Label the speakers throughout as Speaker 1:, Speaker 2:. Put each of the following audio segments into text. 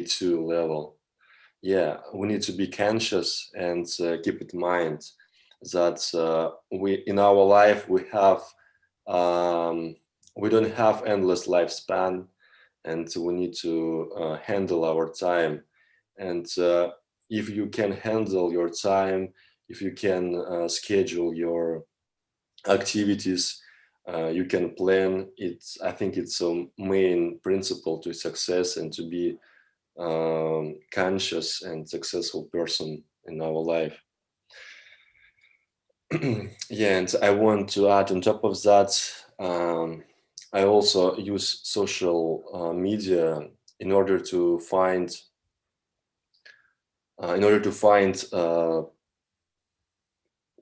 Speaker 1: A2 level. Yeah, we need to be conscious and keep in mind that we in our life um, we don't have endless lifespan, and we need to handle our time. And if you can handle your time, if you can schedule your activities, you can plan it. I think it's a main principle to success and to be conscious and successful person in our life. Yeah, and I want to add on top of that, I also use social media in order to find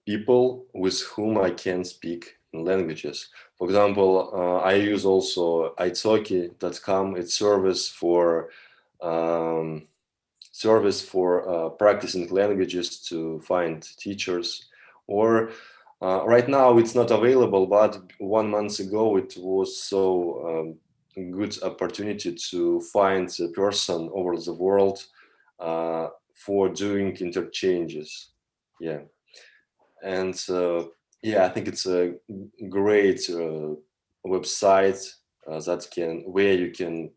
Speaker 1: people with whom I can speak in languages. For example, I use also italki.com. It's um, service for practicing languages to find teachers. Or right now it's not available, but 1 month ago it was so good opportunity to find a person over the world for doing interchanges. Yeah, and yeah, I think it's a great website that can where you can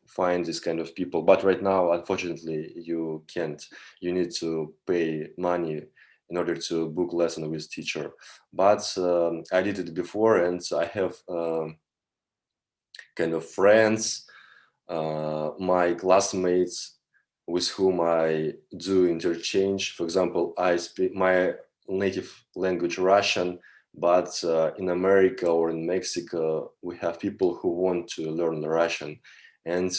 Speaker 1: find this kind of people. But right now, unfortunately, you can't. You need to pay money in order to book lesson with teacher. But I did it before, and I have kind of friends, my classmates with whom I do interchange. For example, I speak my native language Russian, but in America or in Mexico, we have people who want to learn Russian. And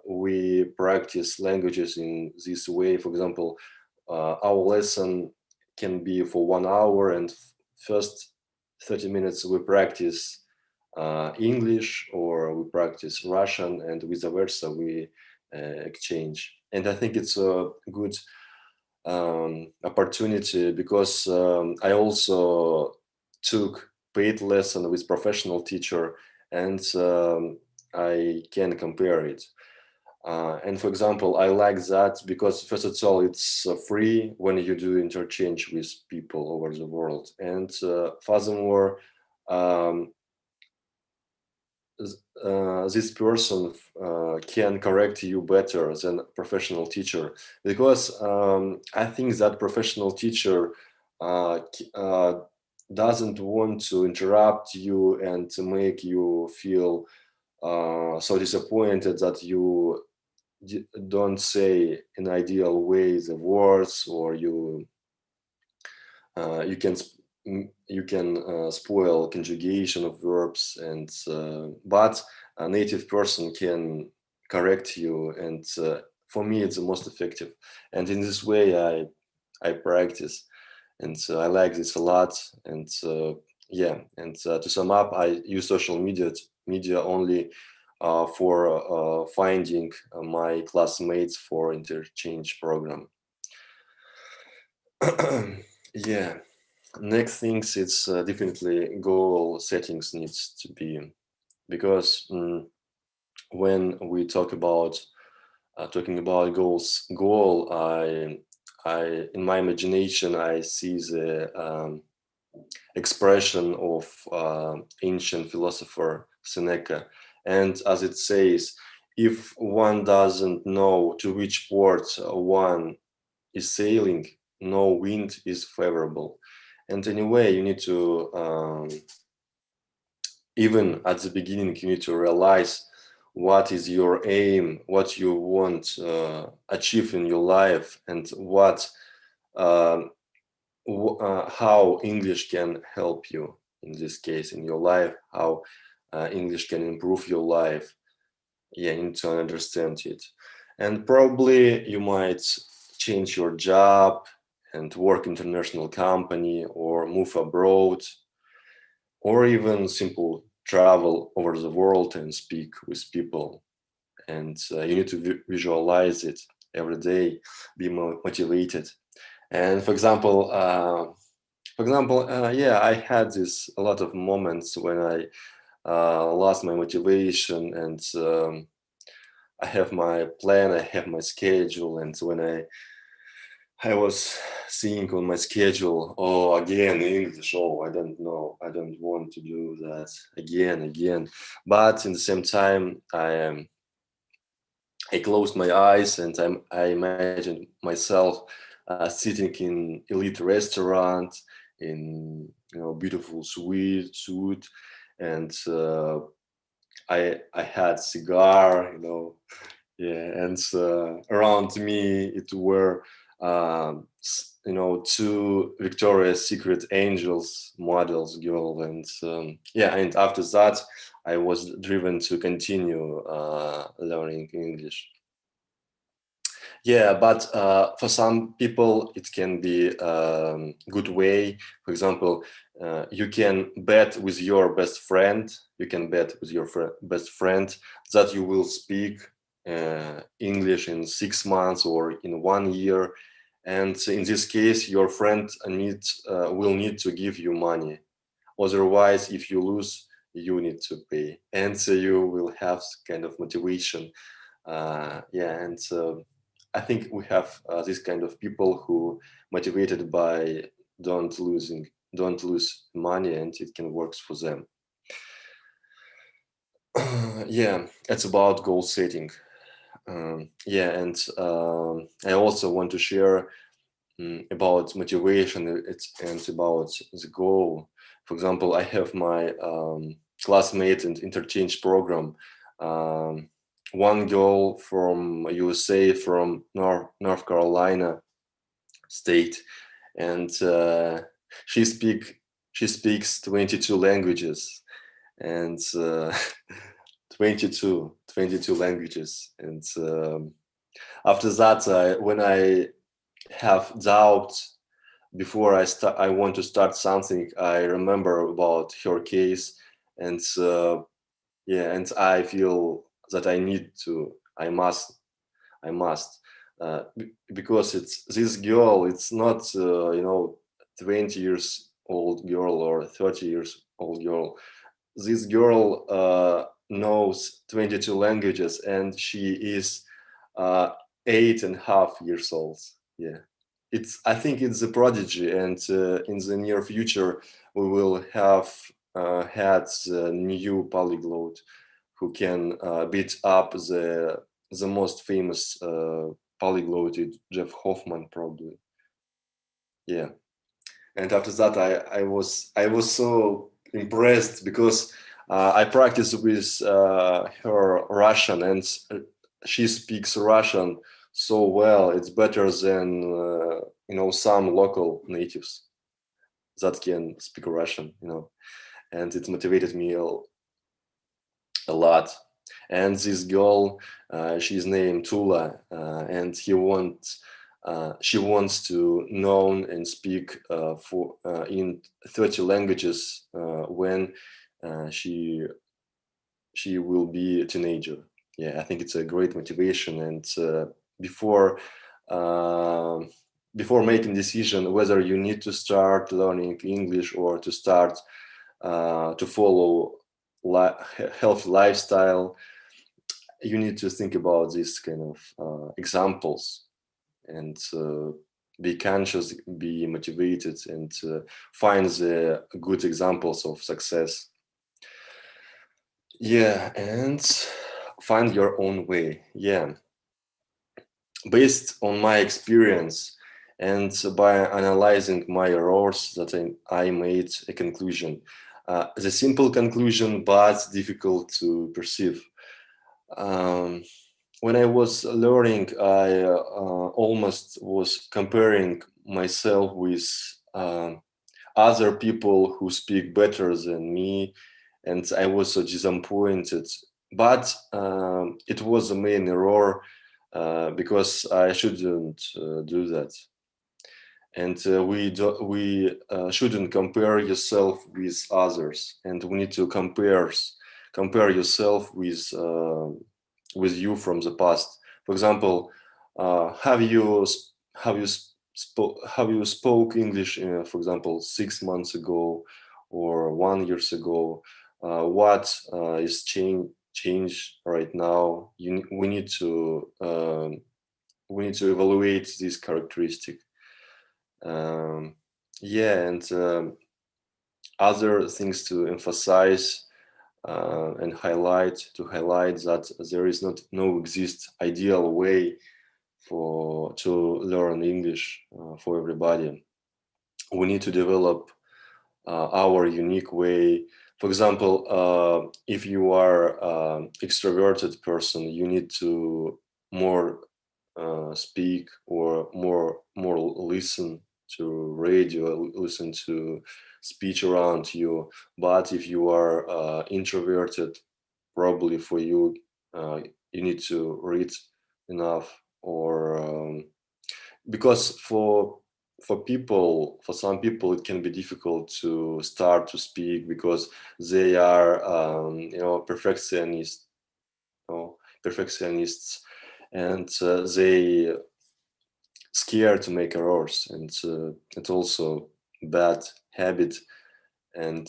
Speaker 1: we practice languages in this way. For example, our lesson can be for 1 hour, and first 30 minutes we practice English or we practice Russian, and vice versa, we exchange. And I think it's a good opportunity because I also took paid lesson with professional teacher, and I can compare it. And for example, I like that because first of all, it's free when you do interchange with people over the world, and furthermore, um, this person can correct you better than a professional teacher, because I think that professional teacher doesn't want to interrupt you and to make you feel so disappointed that you don't say in ideal way the words, or you can you can spoil conjugation of verbs, and but a native person can correct you, and for me it's the most effective. And in this way I practice, and I like this a lot. And yeah, and to sum up, I use social media only for finding my classmates for interchange program. Yeah. Next things, it's definitely goal settings needs to be, because when we talking about goal, I in my imagination I see the expression of ancient philosopher Seneca, and as it says, if one doesn't know to which port one is sailing, no wind is favorable. And anyway, you need to even at the beginning, you need to realize what is your aim, what you want achieve in your life, and what how English can help you in this case in your life, how English can improve your life. Yeah, you need to understand it. And probably you might change your job and work international company, or move abroad, or even simple travel over the world and speak with people. And you need to visualize it every day, be motivated. And yeah, I had this a lot of moments when I lost my motivation, and I have my plan, I have my schedule, and when I was seeing on my schedule, oh, again English. Oh, I don't know. I don't want to do that again. But in the same time, I closed my eyes and I imagined myself sitting in elite restaurant in beautiful suite, and I had cigar, yeah, and around me it were two Victoria's Secret angels models girl, and yeah, and after that I was driven to continue learning English. Yeah, but for some people it can be good way. For example, you can bet with your best friend. You can bet with your best friend that you will speak English in 6 months or in 1 year, and in this case, your friend will need to give you money. Otherwise, if you lose, you need to pay, and so you will have kind of motivation. Yeah, and I think we have this kind of people who motivated by don't lose money, and it can work for them. Yeah, it's about goal setting. Yeah, and I also want to share about motivation. It's about the goal. For example, I have my classmate and interchange program. Um, One girl from USA, from North Carolina state, and she speak she speaks 22 languages, and 22 languages, and after that, when I have doubt before I want to start something, I remember about her case, and yeah, and I feel that I must, because it's this girl. It's not 20 years old girl or 30 years old girl. This girl knows 22 languages, and she is 8.5 years old. Yeah, I think it's a prodigy, and in the near future we will have had the new polyglot who can beat up the most famous polyglot, Jeff Hoffman, probably. Yeah, and after that, I was so impressed because I practiced with her Russian, and she speaks Russian so well. It's better than some local natives that can speak Russian. And it motivated me a lot. And this girl, she's named Tula, and she wants to know and speak in 30 languages when she will be a teenager. Yeah, I think it's a great motivation. And before uh, before making decision whether you need to start learning English or to start to follow healthy lifestyle, you need to think about these kind of examples, and be conscious, be motivated, and find the good examples of success. Yeah, and find your own way. Yeah, based on my experience and by analyzing my errors, that I made a conclusion. The simple conclusion, but difficult to perceive. Um, when I was learning, I almost was comparing myself with other people who speak better than me, and I was so disappointed. But it was a main error, because I shouldn't do that. And we shouldn't compare yourself with others, and we need to compare yourself with you from the past. For example, have you spoke English, for example, 6 months ago or 1 year ago? What is change right now. We need to evaluate this characteristic. Yeah, and other things to emphasize and highlight that there is no exist ideal way to learn English for everybody. We need to develop our unique way. For example, if you are extroverted person, you need to more speak or more listen to radio, listen to speech around you. But if you are introverted, probably for you, you need to read enough, or because for some people it can be difficult to start to speak because they are perfectionists, and they scared to make errors, and it's also bad habit. And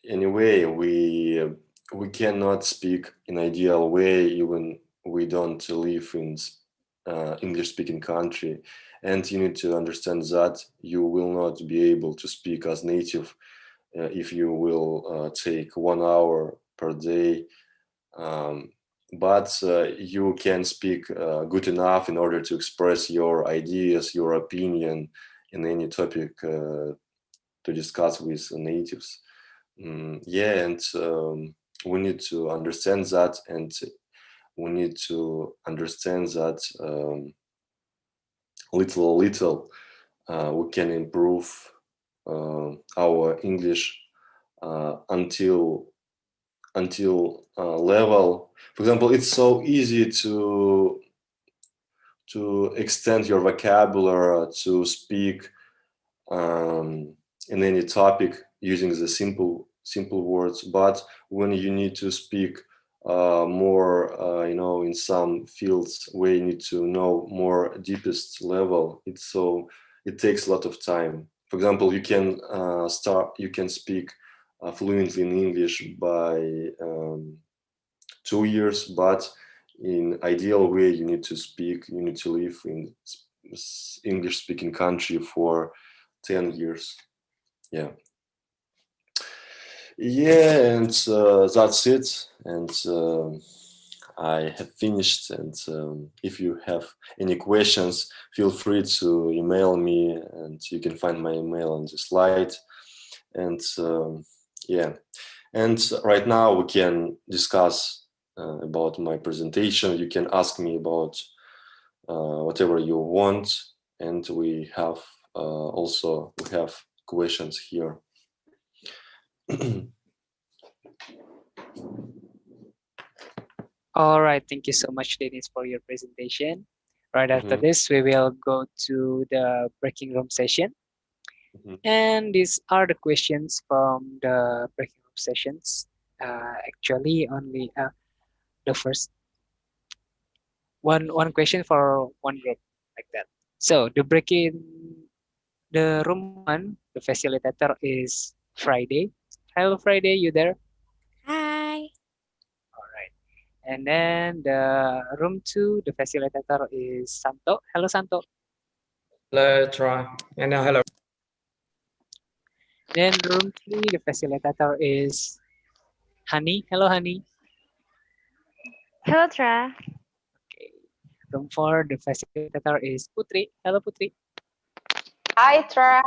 Speaker 1: anyway, we cannot speak in ideal way even we don't live in English speaking country. And you need to understand that you will not be able to speak as native if you will take 1 hour per day. But you can speak good enough in order to express your ideas, your opinion in any topic to discuss with natives. Yeah, and we need to understand that, and we need to understand that little we can improve our English until level. For example, it's so easy to extend your vocabulary to speak in any topic using the simple words. But when you need to speak more, in some fields where you need to know more deepest level, it takes a lot of time. For example, you can speak fluently in English by 2 years, but in ideal way you need to live in English speaking country for 10 years. Yeah, and that's it. And I have finished. And if you have any questions, feel free to email me, and you can find my email on the slide. And yeah, and right now we can discuss about my presentation. You can ask me about whatever you want, and we have questions here.
Speaker 2: All right, thank you so much, Dennis, for your presentation. Right after this, we will go to the breaking room session. And these are the questions from the breaking room sessions. Actually, only the first one question for one group, like that. So the room one, the facilitator is Friday. Hello, Friday, you there?
Speaker 3: Hi.
Speaker 2: All right. And then the room two, the facilitator is Santo. Hello, Santo.
Speaker 4: Hello, Troy. And hello.
Speaker 2: Then room three, the facilitator is Honey. Hello, Honey.
Speaker 3: Hello, Tra.
Speaker 2: Okay. Room four, the facilitator is Putri. Hello, Putri.
Speaker 5: Hi, Tra.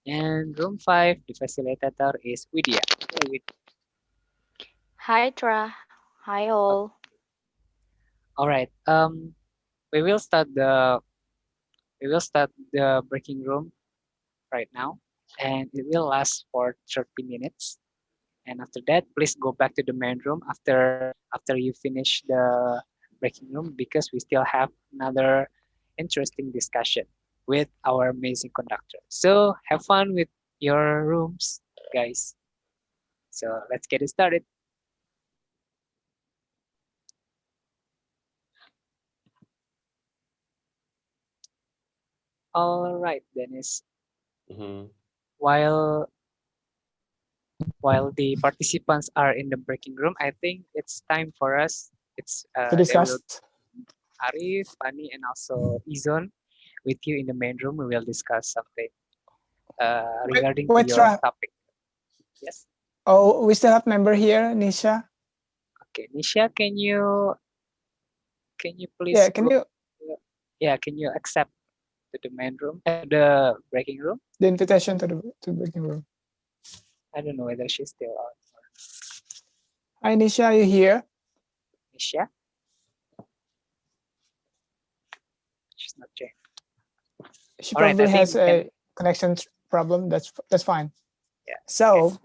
Speaker 2: And room five, the facilitator is Widya. Hello, Widya.
Speaker 3: Hi, Tra. Hi, all.
Speaker 2: All right. We will start the breaking room right now, and it will last for 30 minutes. And after that, please go back to the main room after you finish the breaking room, because we still have another interesting discussion with our amazing conductor. So have fun with your rooms, guys. So let's get it started. All right, Dennis. While while the participants are in the breaking room, I think it's time for us. It's
Speaker 6: To
Speaker 2: there will
Speaker 6: discuss.
Speaker 2: Arif, Pani, and also Izon with you in the main room. We will discuss something regarding to
Speaker 6: Wait,
Speaker 2: your
Speaker 6: Tra.
Speaker 2: topic. Yes.
Speaker 6: Oh, we still have member here, Nisha.
Speaker 2: Okay, Nisha, can you please
Speaker 6: Yeah, can
Speaker 2: go?
Speaker 6: you
Speaker 2: Yeah, can you accept to the main room, the breaking room?
Speaker 6: the invitation to the breaking room?
Speaker 2: I don't know whether she's still on.
Speaker 6: Hi, Nisha, are you here?
Speaker 2: Nisha, she's not joining.
Speaker 6: She
Speaker 2: All right,
Speaker 6: probably
Speaker 2: I think
Speaker 6: has
Speaker 2: we can.
Speaker 6: a connection problem. That's fine.
Speaker 2: Yeah.
Speaker 6: So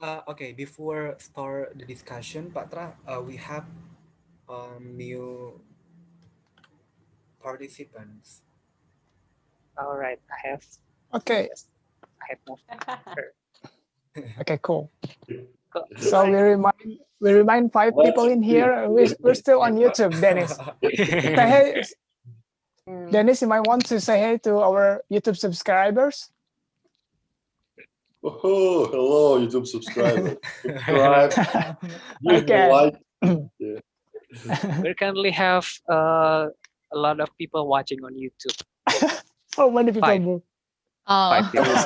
Speaker 7: Okay, before start the discussion, Pak Tra, we have new participants.
Speaker 2: All right, I have.
Speaker 6: okay,
Speaker 2: Yes, I have moved her.
Speaker 6: okay, cool.
Speaker 2: Go.
Speaker 6: So
Speaker 2: All
Speaker 6: we remind 5 people in here. We're still on YouTube. Dennis, say hey. Dennis, you might want to say hey to our YouTube subscribers.
Speaker 1: Oh, hello, YouTube subscribers. Subscribe, give me
Speaker 6: Okay.
Speaker 1: like.
Speaker 2: We currently have a lot of people watching on YouTube.
Speaker 6: How many people?
Speaker 2: Five.
Speaker 6: Bro?
Speaker 2: Five people.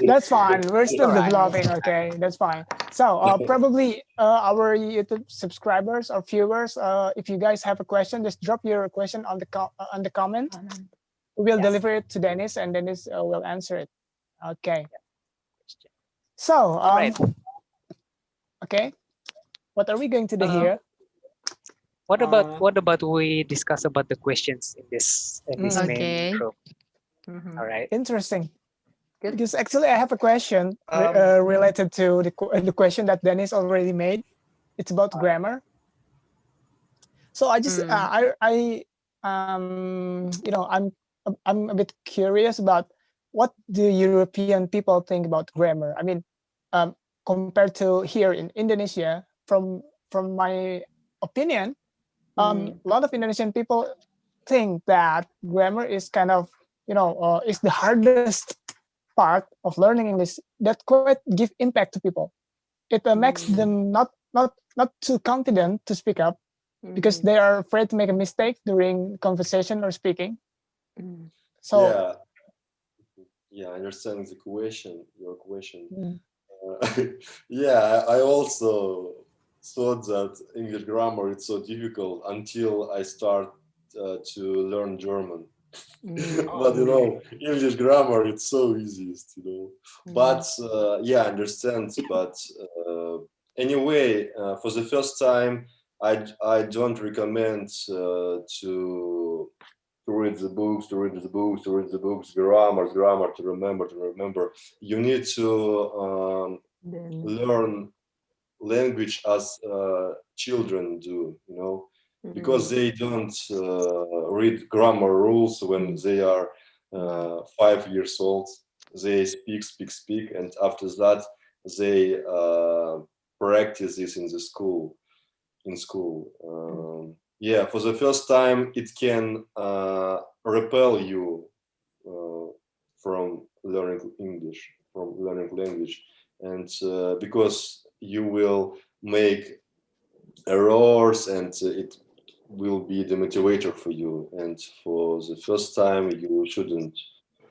Speaker 6: That's fine. We're still
Speaker 3: Alright.
Speaker 6: developing. Okay, that's fine. So probably our YouTube subscribers or viewers, if you guys have a question, just drop your question on the comment. We will
Speaker 2: Yes.
Speaker 6: deliver it to Dennis, and Dennis will answer it. Okay. So
Speaker 2: Right.
Speaker 6: okay, what are we going to do
Speaker 2: Uh,
Speaker 6: here?
Speaker 2: What about we discuss about the questions in this main
Speaker 3: Okay.
Speaker 2: room? All right.
Speaker 6: Interesting.
Speaker 3: Good.
Speaker 6: Because actually, I have a question related to the question that Dennis already made. It's about grammar. So I just I'm a bit curious about what do European people think about grammar. I mean, compared to here in Indonesia, from my opinion, a lot of Indonesian people think that grammar is kind of is the hardest part of learning English that quite give impact to people. It makes them not too confident to speak up because they are afraid to make a mistake during conversation or speaking. So
Speaker 1: Yeah, I understand the question, your question.
Speaker 6: Mm.
Speaker 1: Yeah, I also thought that English grammar is so difficult until I start to learn German. But English grammar it's so easiest, But yeah, I understand. But anyway, for the first time, I don't recommend to read the books, grammar, to remember. You need to learn language as children do, because they don't read grammar rules when they are 5 years old. They speak, and after that they practice this in school. Yeah, for the first time it can repel you from learning English, from learning language, and because you will make errors, and it will be the motivator for you. And for the first time, you shouldn't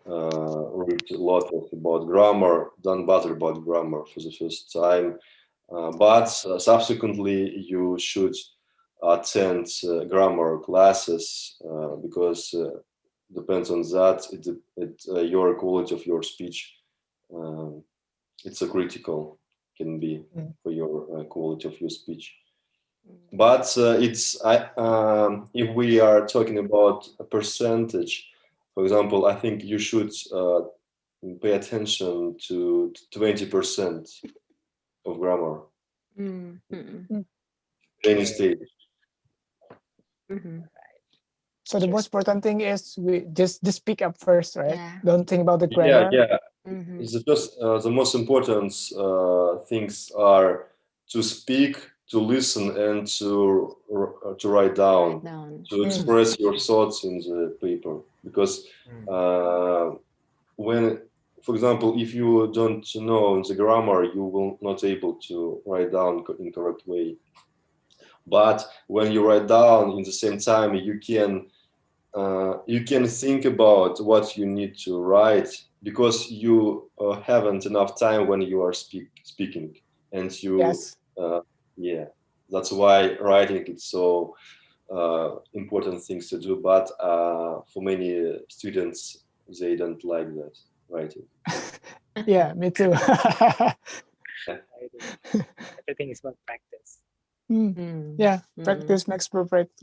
Speaker 1: read a lot about grammar. Don't bother about grammar for the first time, but subsequently you should attend grammar classes because depends on that. Your quality of your speech. It's a critical can be for your quality of your speech. But if we are talking about a percentage, for example, I think you should pay attention to 20% of grammar any stage.
Speaker 6: So the most important thing is we just speak up first, right?
Speaker 3: Yeah.
Speaker 6: Don't think about the grammar.
Speaker 1: Yeah. The most important things are to speak, to listen, and to write down, to express your thoughts in the paper. Because when for example, if you don't know the grammar, you will not able to write down in correct way. But when you write down, in the same time, you can think about what you need to write, because you haven't enough time when you are speaking, and you
Speaker 6: Yes.
Speaker 1: yeah, that's why writing is so important things to do. But for many students, they don't like that writing.
Speaker 6: Yeah, me too.
Speaker 2: Everything is about practice.
Speaker 6: Yeah, practice makes perfect.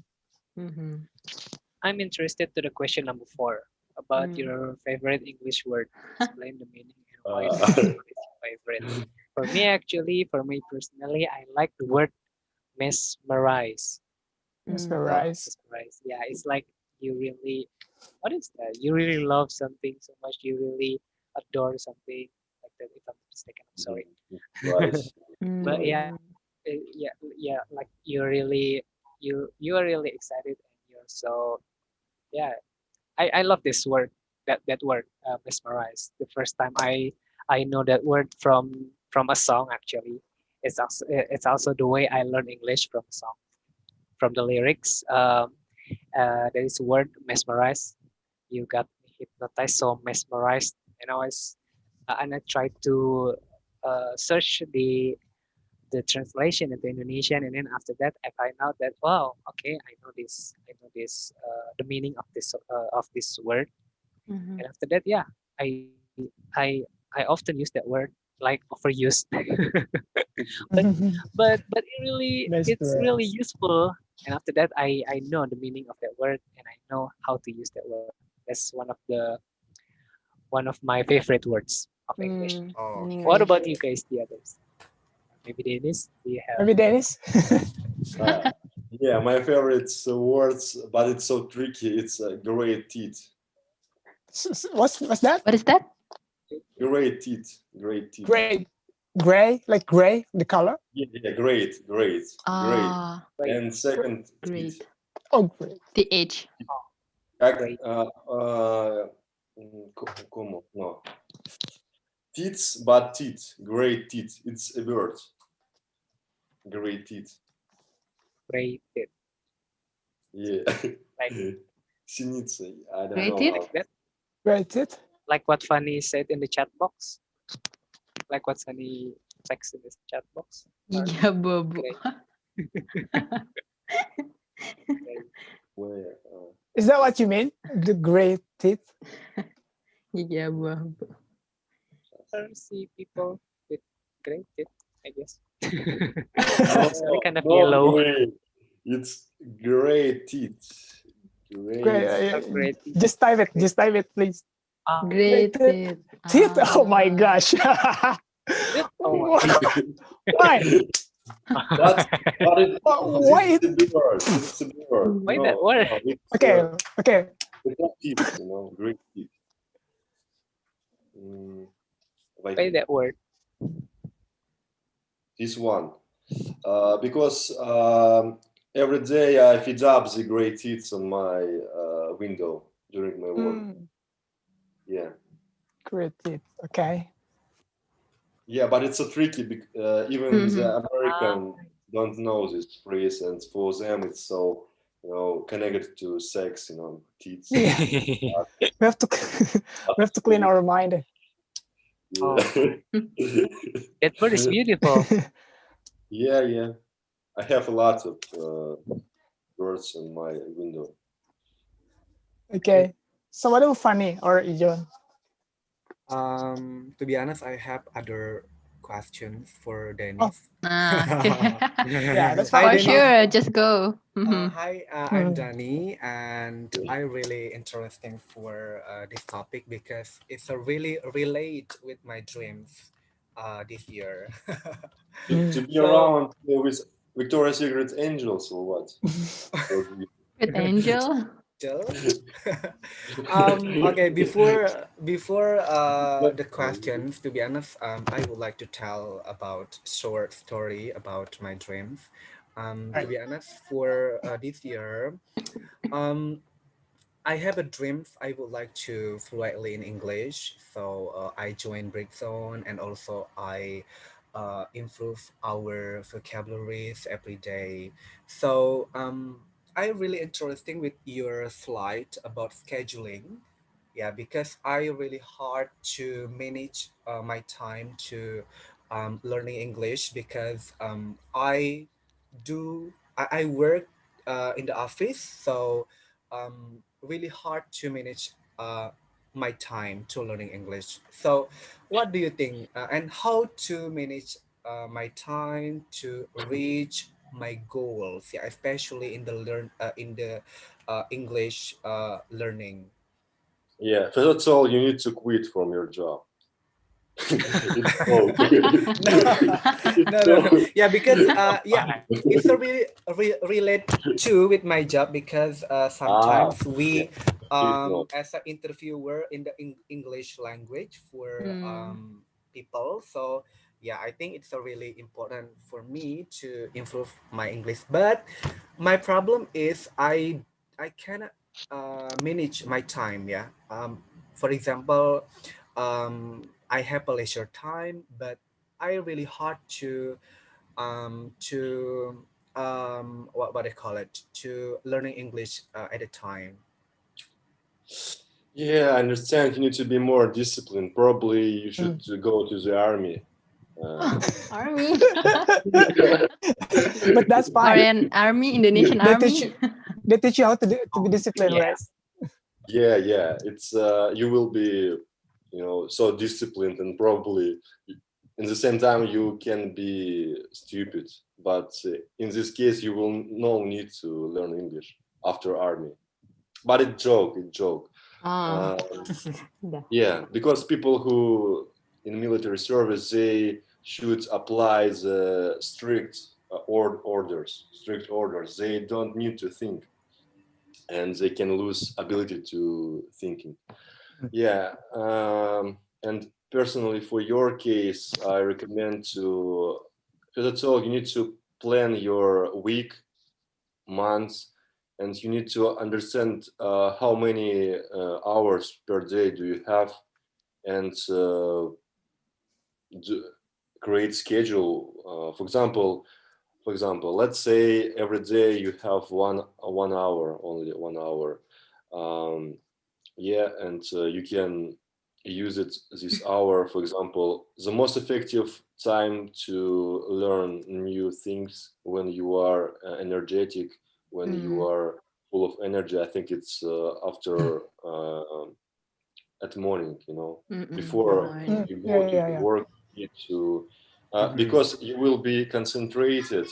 Speaker 2: I'm interested to the question number 4 about your favorite English word. Explain the meaning and why this word is your favorite. For me personally, I like the word mesmerize.
Speaker 6: Mesmerize.
Speaker 2: Mesmerize. Yeah, it's like you really, what is that? You really love something so much, you really adore something like that. If I'm not mistaken, I'm sorry.
Speaker 1: Right.
Speaker 2: But yeah, like you are really excited, and you're so, yeah. I love this word, that word, mesmerize. The first time I know that word from a song, actually. It's also the way I learn English, from a song, from the lyrics. There is a word mesmerize. You got me hypnotized, so mesmerized, and I tried to search the translation into Indonesian, and then after that I find out that, wow, okay, I know this the meaning of this word. And after that, yeah, I I often use that word, like overused. but but it's really
Speaker 6: Mesmerize.
Speaker 2: useful. And after that, I know the meaning of that word, and I know how to use that word. That's one of my favorite words of English.
Speaker 7: Oh,
Speaker 2: What
Speaker 7: okay.
Speaker 2: about you guys, the others? Maybe Dennis, do you have?
Speaker 6: Maybe Dennis.
Speaker 1: Uh, yeah, my favorite words, but it's so tricky. It's great teeth.
Speaker 6: What's that?
Speaker 3: What is that?
Speaker 1: Great teeth. Great teeth.
Speaker 6: Gray. Gray, like gray, the color.
Speaker 1: Yeah, great.
Speaker 3: Ah,
Speaker 1: And second
Speaker 3: great.
Speaker 1: teeth.
Speaker 6: Oh, great.
Speaker 3: TH.
Speaker 1: Как,
Speaker 2: Great.
Speaker 1: como? No. Teeth, but teeth. Great teeth. It's a word. Great teeth.
Speaker 2: Great tip.
Speaker 1: Yeah.
Speaker 2: Like
Speaker 1: Синица. I don't
Speaker 3: Great
Speaker 1: know
Speaker 3: teeth?
Speaker 1: how.
Speaker 6: Great it.
Speaker 2: like what Fanny said in the chat box. Like what Fanny texted in the chat box. Or
Speaker 3: Iya, Bobo.
Speaker 2: great, great.
Speaker 1: Where?
Speaker 6: Is that what you mean? The great teeth?
Speaker 3: Iya, Bobo.
Speaker 2: Or see people with great tip, I guess.
Speaker 1: No,
Speaker 2: Sorry, kind of
Speaker 1: no,
Speaker 2: yellow.
Speaker 1: great. It's great teeth.
Speaker 6: Great.
Speaker 1: Great.
Speaker 2: Oh, great tip.
Speaker 6: Just type it. Just type it, please.
Speaker 3: Great teeth.
Speaker 6: Teeth. Oh my
Speaker 3: Ah.
Speaker 6: gosh.
Speaker 2: Oh my.
Speaker 6: Why?
Speaker 1: But
Speaker 6: Why?
Speaker 1: it's a word. It's a word.
Speaker 2: Why
Speaker 1: No,
Speaker 2: that word?
Speaker 1: no, it's
Speaker 6: Okay. Okay.
Speaker 1: teeth. Great teeth.
Speaker 2: Why
Speaker 1: Like
Speaker 2: that word?
Speaker 1: this one. Because every day I feed up the great teeth on my window during my work. Yeah.
Speaker 6: Great teeth. Okay.
Speaker 1: Yeah, but it's so tricky. Even the American don't know this phrase, and for them it's so connected to sex. Teeth.
Speaker 6: Yeah. We have to we have to clean our mind.
Speaker 1: Yeah.
Speaker 2: That word is beautiful.
Speaker 1: Yeah. I have a lot of birds on my window.
Speaker 6: Okay. So what about Fanny or Ijon?
Speaker 7: To be honest, I have other questions for
Speaker 6: Oh.
Speaker 7: Dennis.
Speaker 3: Okay.
Speaker 6: Yeah, that's
Speaker 7: Hi,
Speaker 3: For
Speaker 6: fine.
Speaker 7: Dennis.
Speaker 3: sure, just go.
Speaker 7: Hi, I'm Danny, and I really interesting for this topic because it's a really relate with my dreams this year.
Speaker 1: To be
Speaker 7: So,
Speaker 1: around with Victoria's Secret angels or what? Or do you-
Speaker 3: With Angel.
Speaker 7: Jill? Okay, before the questions, to be honest, I would like to tell about short story about my dreams. To
Speaker 6: Right.
Speaker 7: be honest, for this year, um, I have a dream. I would like to fluently in English. So I joined Britzone, and also I improve our vocabularies every day. So I really interesting with your slide about scheduling. Yeah, because I really hard to manage my time to learning English because I work in the office, so really hard to manage my time to learning English. So what do you think, and how to manage my time to reach my goals, yeah, especially in the English learning.
Speaker 1: Yeah, first of all, you need to quit from your job. It's so
Speaker 7: No,
Speaker 1: it's
Speaker 7: no.
Speaker 1: so
Speaker 7: Yeah, because yeah, it's a really relate to with my job because
Speaker 1: ah
Speaker 7: sometimes
Speaker 1: yeah.
Speaker 7: we
Speaker 1: No.
Speaker 7: as an interviewer in the English language for
Speaker 3: Mm.
Speaker 7: people. So yeah, I think it's a really important for me to improve my English. But my problem is I cannot manage my time. Yeah. For example, I have a leisure time, but I really hard to what I call it, to learning English at a time.
Speaker 1: Yeah, I understand. You need to be more disciplined. Probably you should
Speaker 6: Mm.
Speaker 1: go to the army. Uh,
Speaker 3: Army.
Speaker 6: But that's fine.
Speaker 3: Korean army, Indonesian
Speaker 6: They teach
Speaker 3: army.
Speaker 6: you, they teach you how to be disciplined, right?
Speaker 2: Yes.
Speaker 1: yeah. It's you will be, so disciplined, and probably in the same time you can be stupid. But in this case, you will no need to learn English after army. But it's joke. It's joke.
Speaker 3: Ah,
Speaker 1: Uh,
Speaker 3: yeah.
Speaker 1: Yeah, because people who in military service, they should apply the strict orders. They don't need to think, and they can lose ability to thinking. Yeah, and personally, for your case, I recommend to, because that's all you need to plan your week, months, and you need to understand how many hours per day do you have, and create schedule. For example, let's say every day you have one hour, only 1 hour. Um, yeah, and you can use it this hour. For example, the most effective time to learn new things when you are energetic, when you
Speaker 3: Mm.
Speaker 1: are full of energy. I think it's after at morning,
Speaker 3: Mm-mm.
Speaker 1: before
Speaker 3: Morning.
Speaker 6: Mm.
Speaker 1: you go
Speaker 6: Yeah,
Speaker 1: to
Speaker 6: yeah,
Speaker 1: your
Speaker 6: yeah.
Speaker 1: work. You need to
Speaker 7: Mm-hmm.
Speaker 1: because you will be concentrated,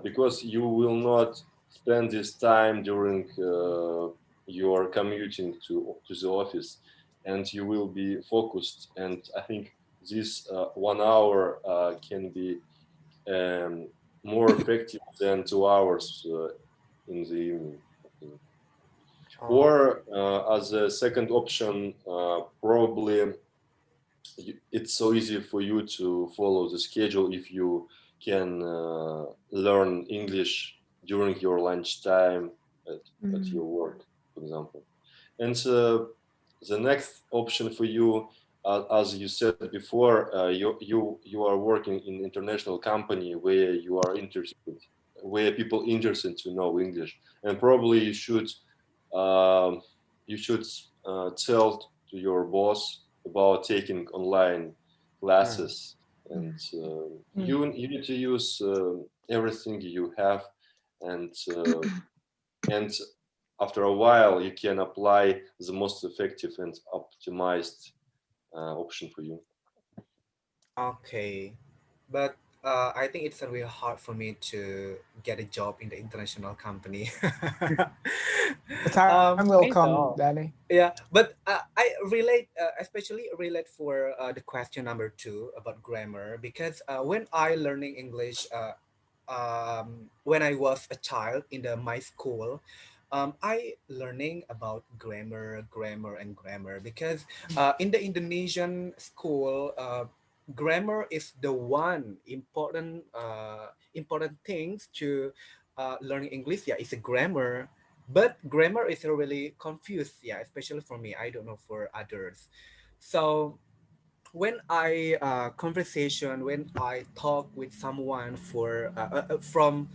Speaker 1: because you will not spend this time during your commuting to the office, and you will be focused. And I think this 1 hour can be um, more effective than 2 hours in the evening, I think.
Speaker 7: Oh.
Speaker 1: Or as a second option, probably it's so easy for you to follow the schedule if you can learn English during your lunchtime at
Speaker 3: Mm.
Speaker 1: your work, for example. And the next option for you, as you said before, you are working in international company where you are interested, where people interested to know English, and probably um, you should tell to your boss about taking online
Speaker 7: Mm.
Speaker 1: classes, and
Speaker 6: Mm.
Speaker 1: you need to use everything you have, and and after a while you can apply the most effective and optimized option for you.
Speaker 7: Okay, but I think it's really hard for me to get a job in the international company.
Speaker 6: The time will
Speaker 7: um,
Speaker 2: Me
Speaker 6: come,
Speaker 2: too.
Speaker 6: Danny.
Speaker 7: yeah, but I relate, especially relate for the question number two about grammar, because when I learning English, when I was a child in my school, I learning about grammar because in the Indonesian school, grammar is the one important things to learning English. Yeah, it's a grammar. but grammar is really confused, yeah, especially for me. I don't know for others. So when I conversation, when I talk with someone for from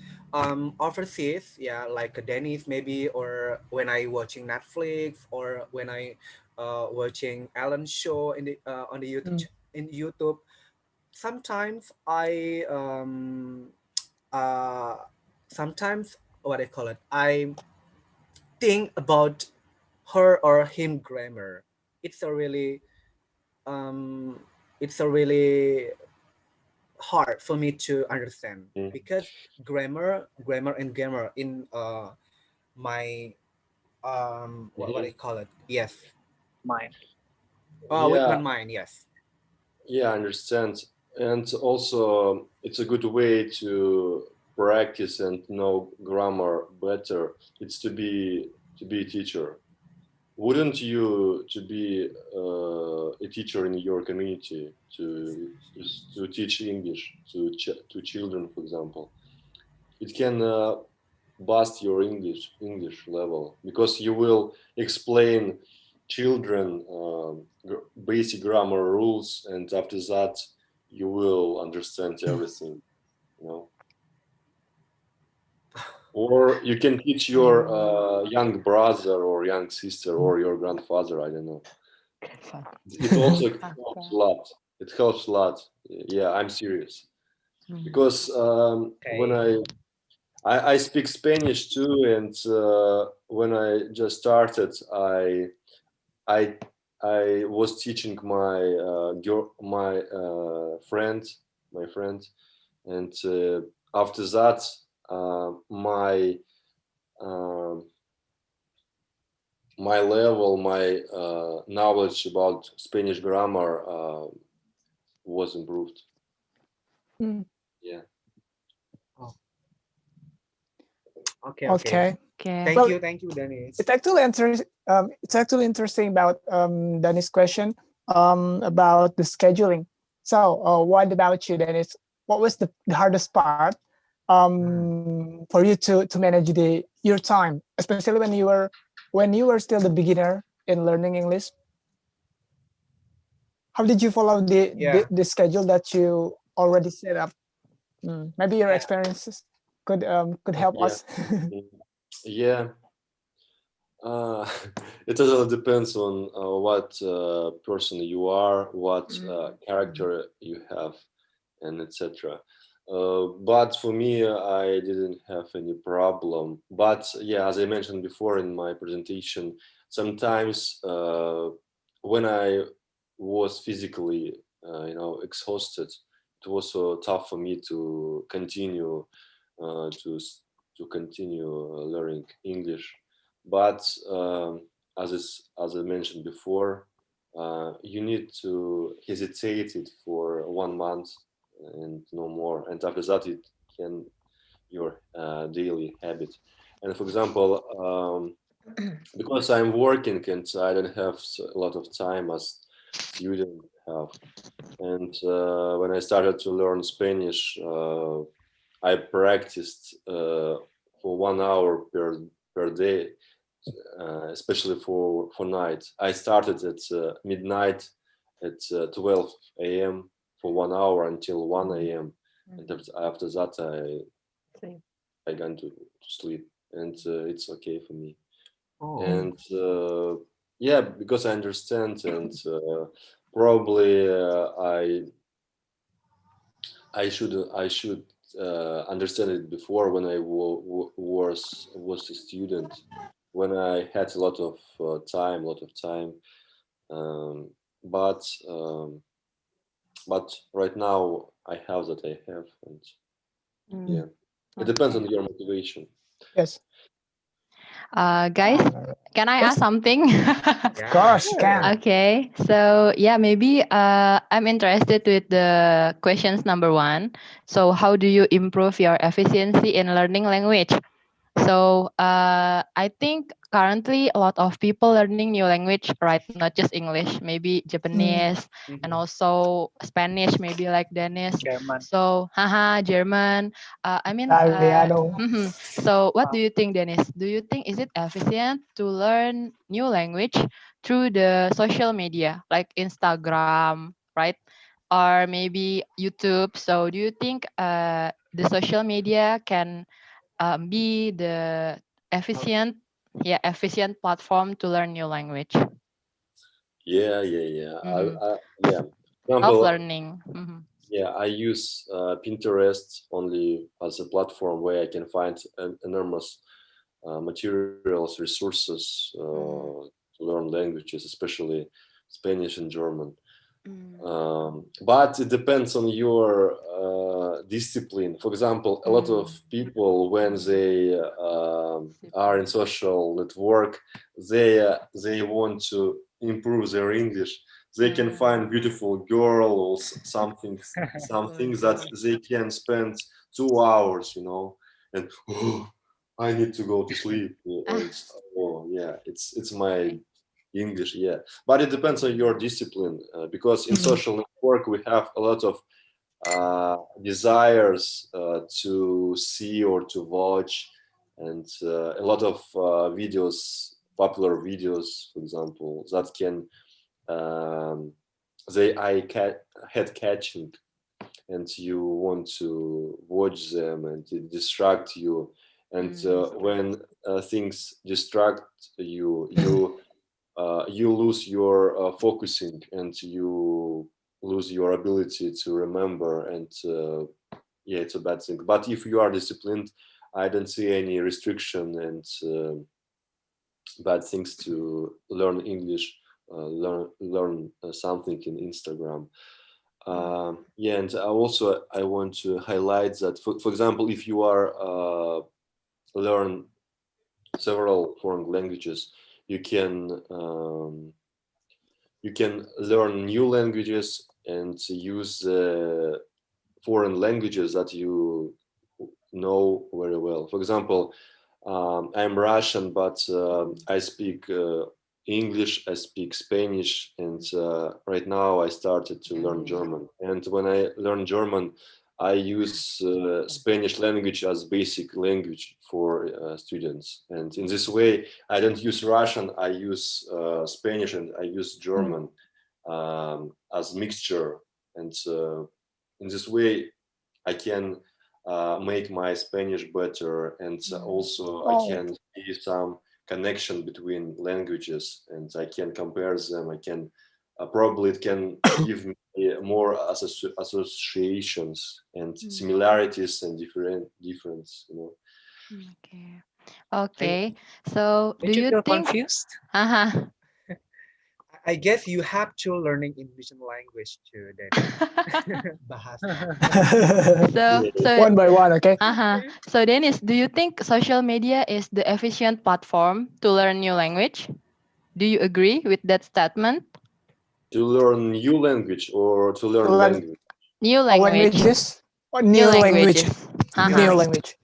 Speaker 7: overseas, yeah, like Dennis maybe, or when I watching Netflix, or when I watching Alan show in the on the YouTube
Speaker 6: Mm.
Speaker 7: in YouTube, sometimes I uh sometimes what I call it, I think about her or him grammar. It's a really um it's a really hard for me to understand,
Speaker 1: Mm.
Speaker 7: because grammar and grammar in my what I
Speaker 1: Mhm.
Speaker 7: call it, yes,
Speaker 2: Mine.
Speaker 7: with my
Speaker 1: Yeah,
Speaker 7: mind, yes.
Speaker 1: yeah, I understand. And also, it's a good way to practice and know grammar better. It's to be a teacher. Wouldn't you to be a teacher in your community to teach English to children, for example? It can boost your English level because you will explain children basic grammar rules, and after that you will understand everything. You know, or you can teach your young brother or young sister or your grandfather. I don't know.
Speaker 3: Grandfather.
Speaker 1: It also helps
Speaker 3: Okay.
Speaker 1: a lot. It helps a lot. Yeah, I'm serious
Speaker 3: Mm.
Speaker 1: because when
Speaker 7: Okay.
Speaker 1: I speak Spanish too, and when I just started, I I was teaching my friend, and after that, um my level, my knowledge about Spanish grammar was improved.
Speaker 6: Mm.
Speaker 1: Yeah.
Speaker 7: Oh, okay, okay.
Speaker 6: Okay.
Speaker 3: Okay.
Speaker 7: Thank
Speaker 6: Well,
Speaker 7: you, thank you, Dennis.
Speaker 6: it's actually interesting about Dennis' question about the scheduling. So, what about you, Dennis? What was the hardest part for you to manage your time, especially when you were still the beginner in learning English? How did you follow
Speaker 7: Yeah,
Speaker 6: the schedule that you already set up? Maybe your
Speaker 7: yeah.
Speaker 6: experiences could help
Speaker 1: Yeah.
Speaker 6: us.
Speaker 1: Mm. Yeah. It totally depends on what person you are, what character you have, and etc. But for me, I didn't have any problem. But yeah, as I mentioned before in my presentation, sometimes when I was physically, exhausted, it was so tough for me to continue uh, to s- to continue learning English. But as I mentioned before, you need to hesitate it for 1 month and no more. And after that, it can your daily habit. And for example, because I'm working and I don't have a lot of time as student have. And when I started to learn Spanish, I practiced for 1 hour per day, especially for night. I started at midnight at 12 a.m. for 1 hour until 1 a.m. And after that,
Speaker 3: Same.
Speaker 1: I gone to sleep, and it's okay for me.
Speaker 7: Oh,
Speaker 1: And yeah, because I understand, and probably I should understand it before when I was a student, when I had a lot of time. Um, but um, but right now I have that I have, and yeah, it depends
Speaker 3: Okay.
Speaker 1: on your motivation.
Speaker 6: Yes.
Speaker 3: Guys, can I ask
Speaker 6: Yes.
Speaker 3: something?
Speaker 6: Of
Speaker 7: yeah,
Speaker 6: course, you
Speaker 7: sure.
Speaker 6: can.
Speaker 3: Okay, so yeah, maybe I'm interested with the questions number one. So how do you improve your efficiency in learning language? So I think currently a lot of people learning new language, right? Not just English, maybe Japanese and
Speaker 2: Mhm.
Speaker 3: also Spanish, maybe like Danish.
Speaker 2: German.
Speaker 3: So, haha, German. I mean,
Speaker 6: Italiano.
Speaker 3: so what do you think, Dennis? Do you think is it efficient to learn new language through the social media like Instagram, right? Or maybe YouTube. So, do you think the social media can be the efficient, efficient platform to learn new language?
Speaker 1: Yeah.
Speaker 3: Mhm.
Speaker 1: Yeah. For
Speaker 3: Of
Speaker 1: example,
Speaker 3: learning. Mhm.
Speaker 1: yeah, I use Pinterest only as a platform where I can find enormous materials, resources
Speaker 3: Mm.
Speaker 1: to learn languages, especially Spanish and German.
Speaker 3: Mm.
Speaker 1: But it depends on your discipline. For example, a lot of
Speaker 3: Mm.
Speaker 1: people, when they are in social network, they want to improve their English. They can find beautiful girl or something that they can spend 2 hours, and I need to go to sleep. And oh yeah, it's my English, yeah. But it depends on your discipline because in social network we have a lot of desires to see or to watch, and a lot of videos, popular videos, for example, that can um, they head catching, and you want to watch them, and it distract you. And when things distract you lose your focusing, and you lose your ability to remember, and yeah, it's a bad thing. But if you are disciplined, I don't see any restriction and bad things to learn English, learn something in Instagram. Yeah, and I want to highlight that, for example, if you are learn several foreign languages, you can learn new languages and use foreign languages that you know very well. For example, I'm Russian, but I speak English, I speak Spanish, and right now I started to learn German. And when I learn German, I use Spanish language as basic language for students. And in this way, I don't use Russian, I use Spanish, and I use German as mixture. And in this way, I can make my Spanish better, and also I
Speaker 6: Oh,
Speaker 1: can see some connection between languages, and I can compare them. I can probably it can give me more associations and similarities and difference.
Speaker 3: Okay.
Speaker 2: Don't
Speaker 3: Okay. So, do
Speaker 2: don't you
Speaker 3: you
Speaker 2: feel
Speaker 3: think?
Speaker 2: confused?
Speaker 3: Haha.
Speaker 7: I guess you have to learning Indonesian language too, Dennis. Bahasa.
Speaker 3: So, so,
Speaker 6: one by one, okay?
Speaker 3: so Dennis, do you think social media is the efficient platform to learn new language? Do you agree with that statement?
Speaker 1: To learn new language or to
Speaker 6: To
Speaker 1: learn
Speaker 6: learn
Speaker 1: language.
Speaker 3: New language.
Speaker 6: languages or
Speaker 3: New
Speaker 6: new language?
Speaker 3: languages.
Speaker 6: New language.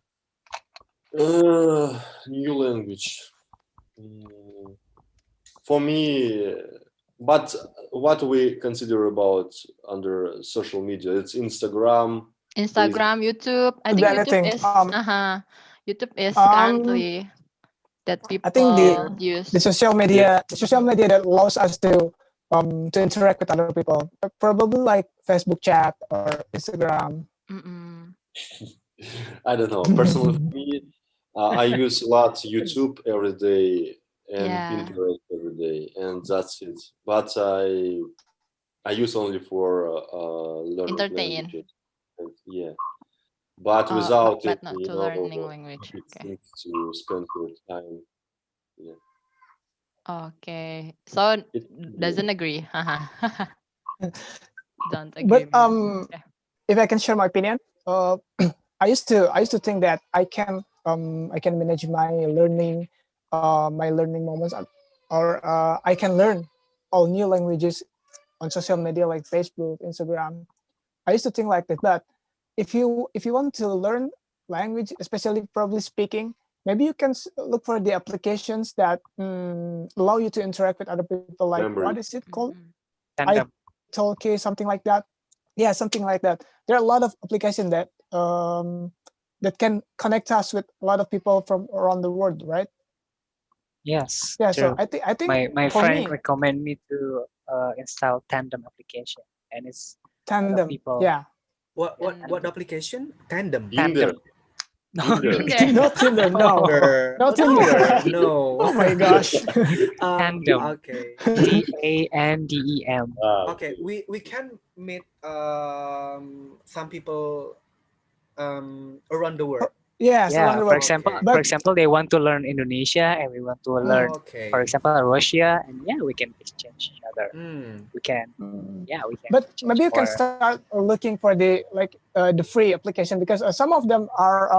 Speaker 1: New language. Mm, for me, but what we consider about under social media, it's Instagram, Facebook.
Speaker 3: Instagram, YouTube. I think
Speaker 6: The
Speaker 3: YouTube
Speaker 6: anything.
Speaker 3: is YouTube is
Speaker 6: Um,
Speaker 3: currently that
Speaker 6: I think
Speaker 3: people use.
Speaker 1: Yeah,
Speaker 6: the social media that allows us to interact with other people, probably like Facebook chat or Instagram.
Speaker 3: Mm-mm.
Speaker 1: I don't know. Personally, for me, I use a lot YouTube every day and
Speaker 3: Yeah,
Speaker 1: Pinterest every day, and that's it. But I use only for learning
Speaker 3: entertain.
Speaker 1: languages. And, yeah, but without
Speaker 3: But
Speaker 1: any,
Speaker 3: not to learning language.
Speaker 1: good
Speaker 3: Okay.
Speaker 1: things to spend your time. Yeah,
Speaker 3: Okay. So
Speaker 1: yeah.
Speaker 3: doesn't agree. Haha. Don't agree
Speaker 6: But
Speaker 3: me. Okay.
Speaker 6: if I can share my opinion, I used to think that I can manage my learning moments, or I can learn all new languages on social media like Facebook, Instagram. I used to think like that. But if you want to learn language, especially probably speaking, maybe you can look for the applications that allow you to interact with other people. Like
Speaker 1: Members.
Speaker 6: what is it called?
Speaker 2: Tandem.
Speaker 6: Italki, something like that. Yeah, something like that. There are a lot of applications that that can connect us with a lot of people from around the world, right?
Speaker 2: Yes,
Speaker 6: Yeah. So
Speaker 2: true.
Speaker 6: I think
Speaker 2: My
Speaker 6: for
Speaker 2: friend
Speaker 6: me,
Speaker 2: recommend me to install Tandem application, and it's a lot of
Speaker 6: tandem.
Speaker 2: people.
Speaker 6: Yeah.
Speaker 7: What application? Tandem.
Speaker 1: Tinder.
Speaker 2: No,
Speaker 1: Tinder.
Speaker 3: Tinder.
Speaker 6: No Tinder, no.
Speaker 7: Tinder.
Speaker 6: No Tinder.
Speaker 7: No.
Speaker 6: Oh my gosh.
Speaker 2: Tandem.
Speaker 7: Okay.
Speaker 2: Tandem.
Speaker 7: Okay. We can meet some people around the world.
Speaker 6: Yes, around
Speaker 2: Yeah,
Speaker 6: the
Speaker 2: for
Speaker 6: world.
Speaker 2: example,
Speaker 7: Okay.
Speaker 6: But
Speaker 2: they want to learn Indonesia, and we want to learn,
Speaker 7: Okay.
Speaker 2: for example, Russia, and yeah, we can exchange each other.
Speaker 7: Mm.
Speaker 2: We can,
Speaker 6: mm,
Speaker 2: we can
Speaker 6: but
Speaker 2: exchange
Speaker 6: maybe you can
Speaker 2: for
Speaker 6: start looking for the the free application, because some of them are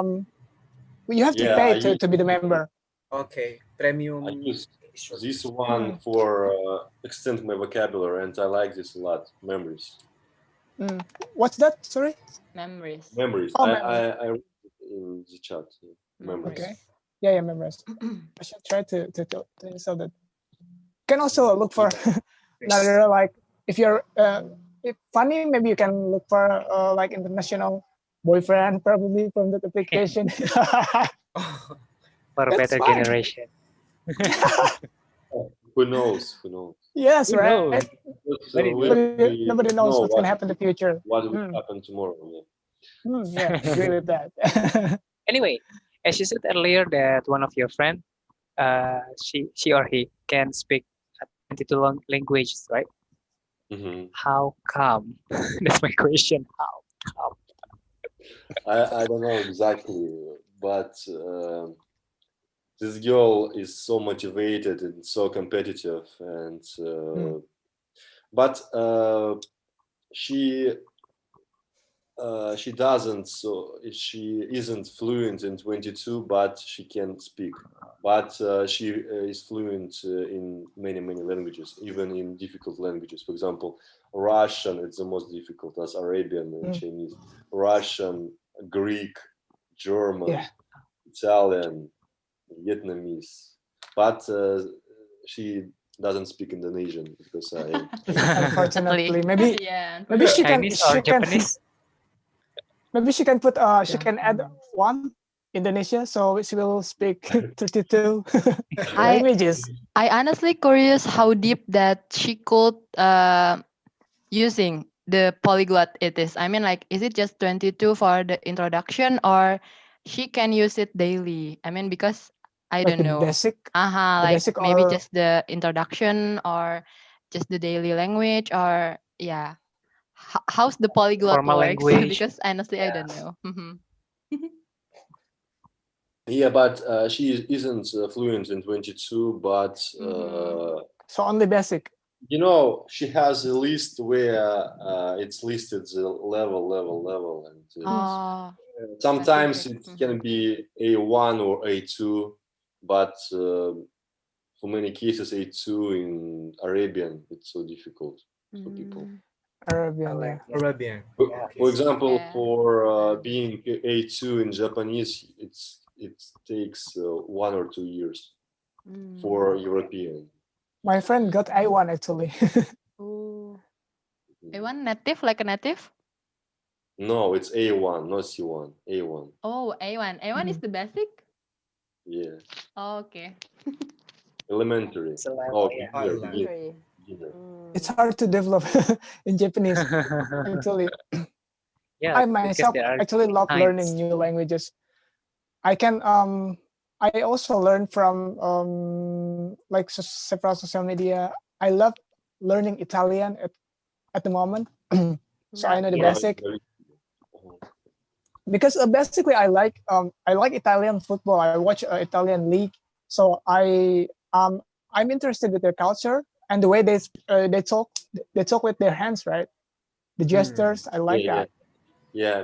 Speaker 6: you have to
Speaker 1: Yeah,
Speaker 6: pay
Speaker 1: I use
Speaker 6: to be the member.
Speaker 7: Okay.
Speaker 1: I
Speaker 7: Premium.
Speaker 1: use
Speaker 7: Sure.
Speaker 1: this one for extend my vocabulary, and I like this a lot. Memories.
Speaker 6: What's that? Sorry.
Speaker 3: Memories.
Speaker 1: Memories.
Speaker 6: Oh,
Speaker 1: I read it in the chat. Memories.
Speaker 6: Okay. Yeah, memories. I should try to install that. You can also look for another, like, if you're if funny, maybe you can look for like international boyfriend, probably, from that application.
Speaker 2: for a
Speaker 6: That's
Speaker 2: better
Speaker 6: fine.
Speaker 2: generation.
Speaker 1: Who knows? Who knows?
Speaker 6: Yes,
Speaker 2: Who
Speaker 6: right.
Speaker 2: knows? Very
Speaker 6: Nobody knows what's gonna happen in the future.
Speaker 1: What will happen tomorrow? Yeah.
Speaker 6: Yeah, agree with that.
Speaker 2: Anyway, as you said earlier that one of your friend, she or he can speak 22 languages, right?
Speaker 1: Mhm.
Speaker 2: How come? That's my question. How come?
Speaker 1: I don't know exactly, but this girl is so motivated and so competitive, and but she doesn't, so she isn't fluent in 22, but she can speak. But she is fluent in many languages, even in difficult languages. For example, Russian, it's the most difficult, as Arabian and Chinese. Russian, Greek, German,
Speaker 6: Yeah.
Speaker 1: Italian, Vietnamese. But she doesn't speak Indonesian because
Speaker 6: Unfortunately, maybe
Speaker 3: Yeah.
Speaker 6: maybe she can
Speaker 2: Chinese or Japanese?
Speaker 6: maybe she can put she can add one Indonesia, so she will speak 32
Speaker 3: I
Speaker 6: languages.
Speaker 3: I honestly curious how deep that she could using the polyglot it is. I mean, like, is it just 22 for the introduction, or she can use it daily? I mean, because I
Speaker 6: Like
Speaker 3: don't
Speaker 6: the
Speaker 3: know.
Speaker 6: basic,
Speaker 3: Like
Speaker 6: basic,
Speaker 3: maybe
Speaker 6: or
Speaker 3: just the introduction, or just the daily language, or yeah. How's the polyglot
Speaker 2: Formal
Speaker 3: works?
Speaker 2: language.
Speaker 3: Because honestly, I
Speaker 2: Yeah.
Speaker 3: don't know.
Speaker 1: yeah, but she isn't fluent in 22, but
Speaker 6: so only basic.
Speaker 1: you know, she has a list where it's listed the level, and
Speaker 3: Oh,
Speaker 1: sometimes
Speaker 3: specific.
Speaker 1: it can be A1 or A2, but for many cases A2 in Arabian, it's so difficult for people.
Speaker 6: Arabian, yeah.
Speaker 7: Arabian.
Speaker 1: For example,
Speaker 3: Yeah.
Speaker 1: for being A2 in Japanese, it takes 1 or 2 years for European.
Speaker 6: My friend got A1 actually.
Speaker 3: Oh, A1 native, like a native?
Speaker 1: No, it's A1, not C1. A1.
Speaker 3: Oh, A1. A1 is the basic?
Speaker 1: Yeah.
Speaker 3: Oh, okay.
Speaker 1: Elementary.
Speaker 2: It's a level, yeah.
Speaker 1: Beginner.
Speaker 6: It's hard to develop in Japanese actually.
Speaker 2: Yeah,
Speaker 6: I
Speaker 2: because
Speaker 6: myself
Speaker 2: there are
Speaker 6: actually love
Speaker 2: kinds.
Speaker 6: learning new languages. I can I also learn from like several social media. I love learning Italian at the moment. So I know the
Speaker 2: Yeah.
Speaker 6: basic, because basically I like Italian football. I watch Italian league, so I'm interested with their culture and the way they talk. They talk with their hands, right? The gestures. I like that.
Speaker 1: Yeah,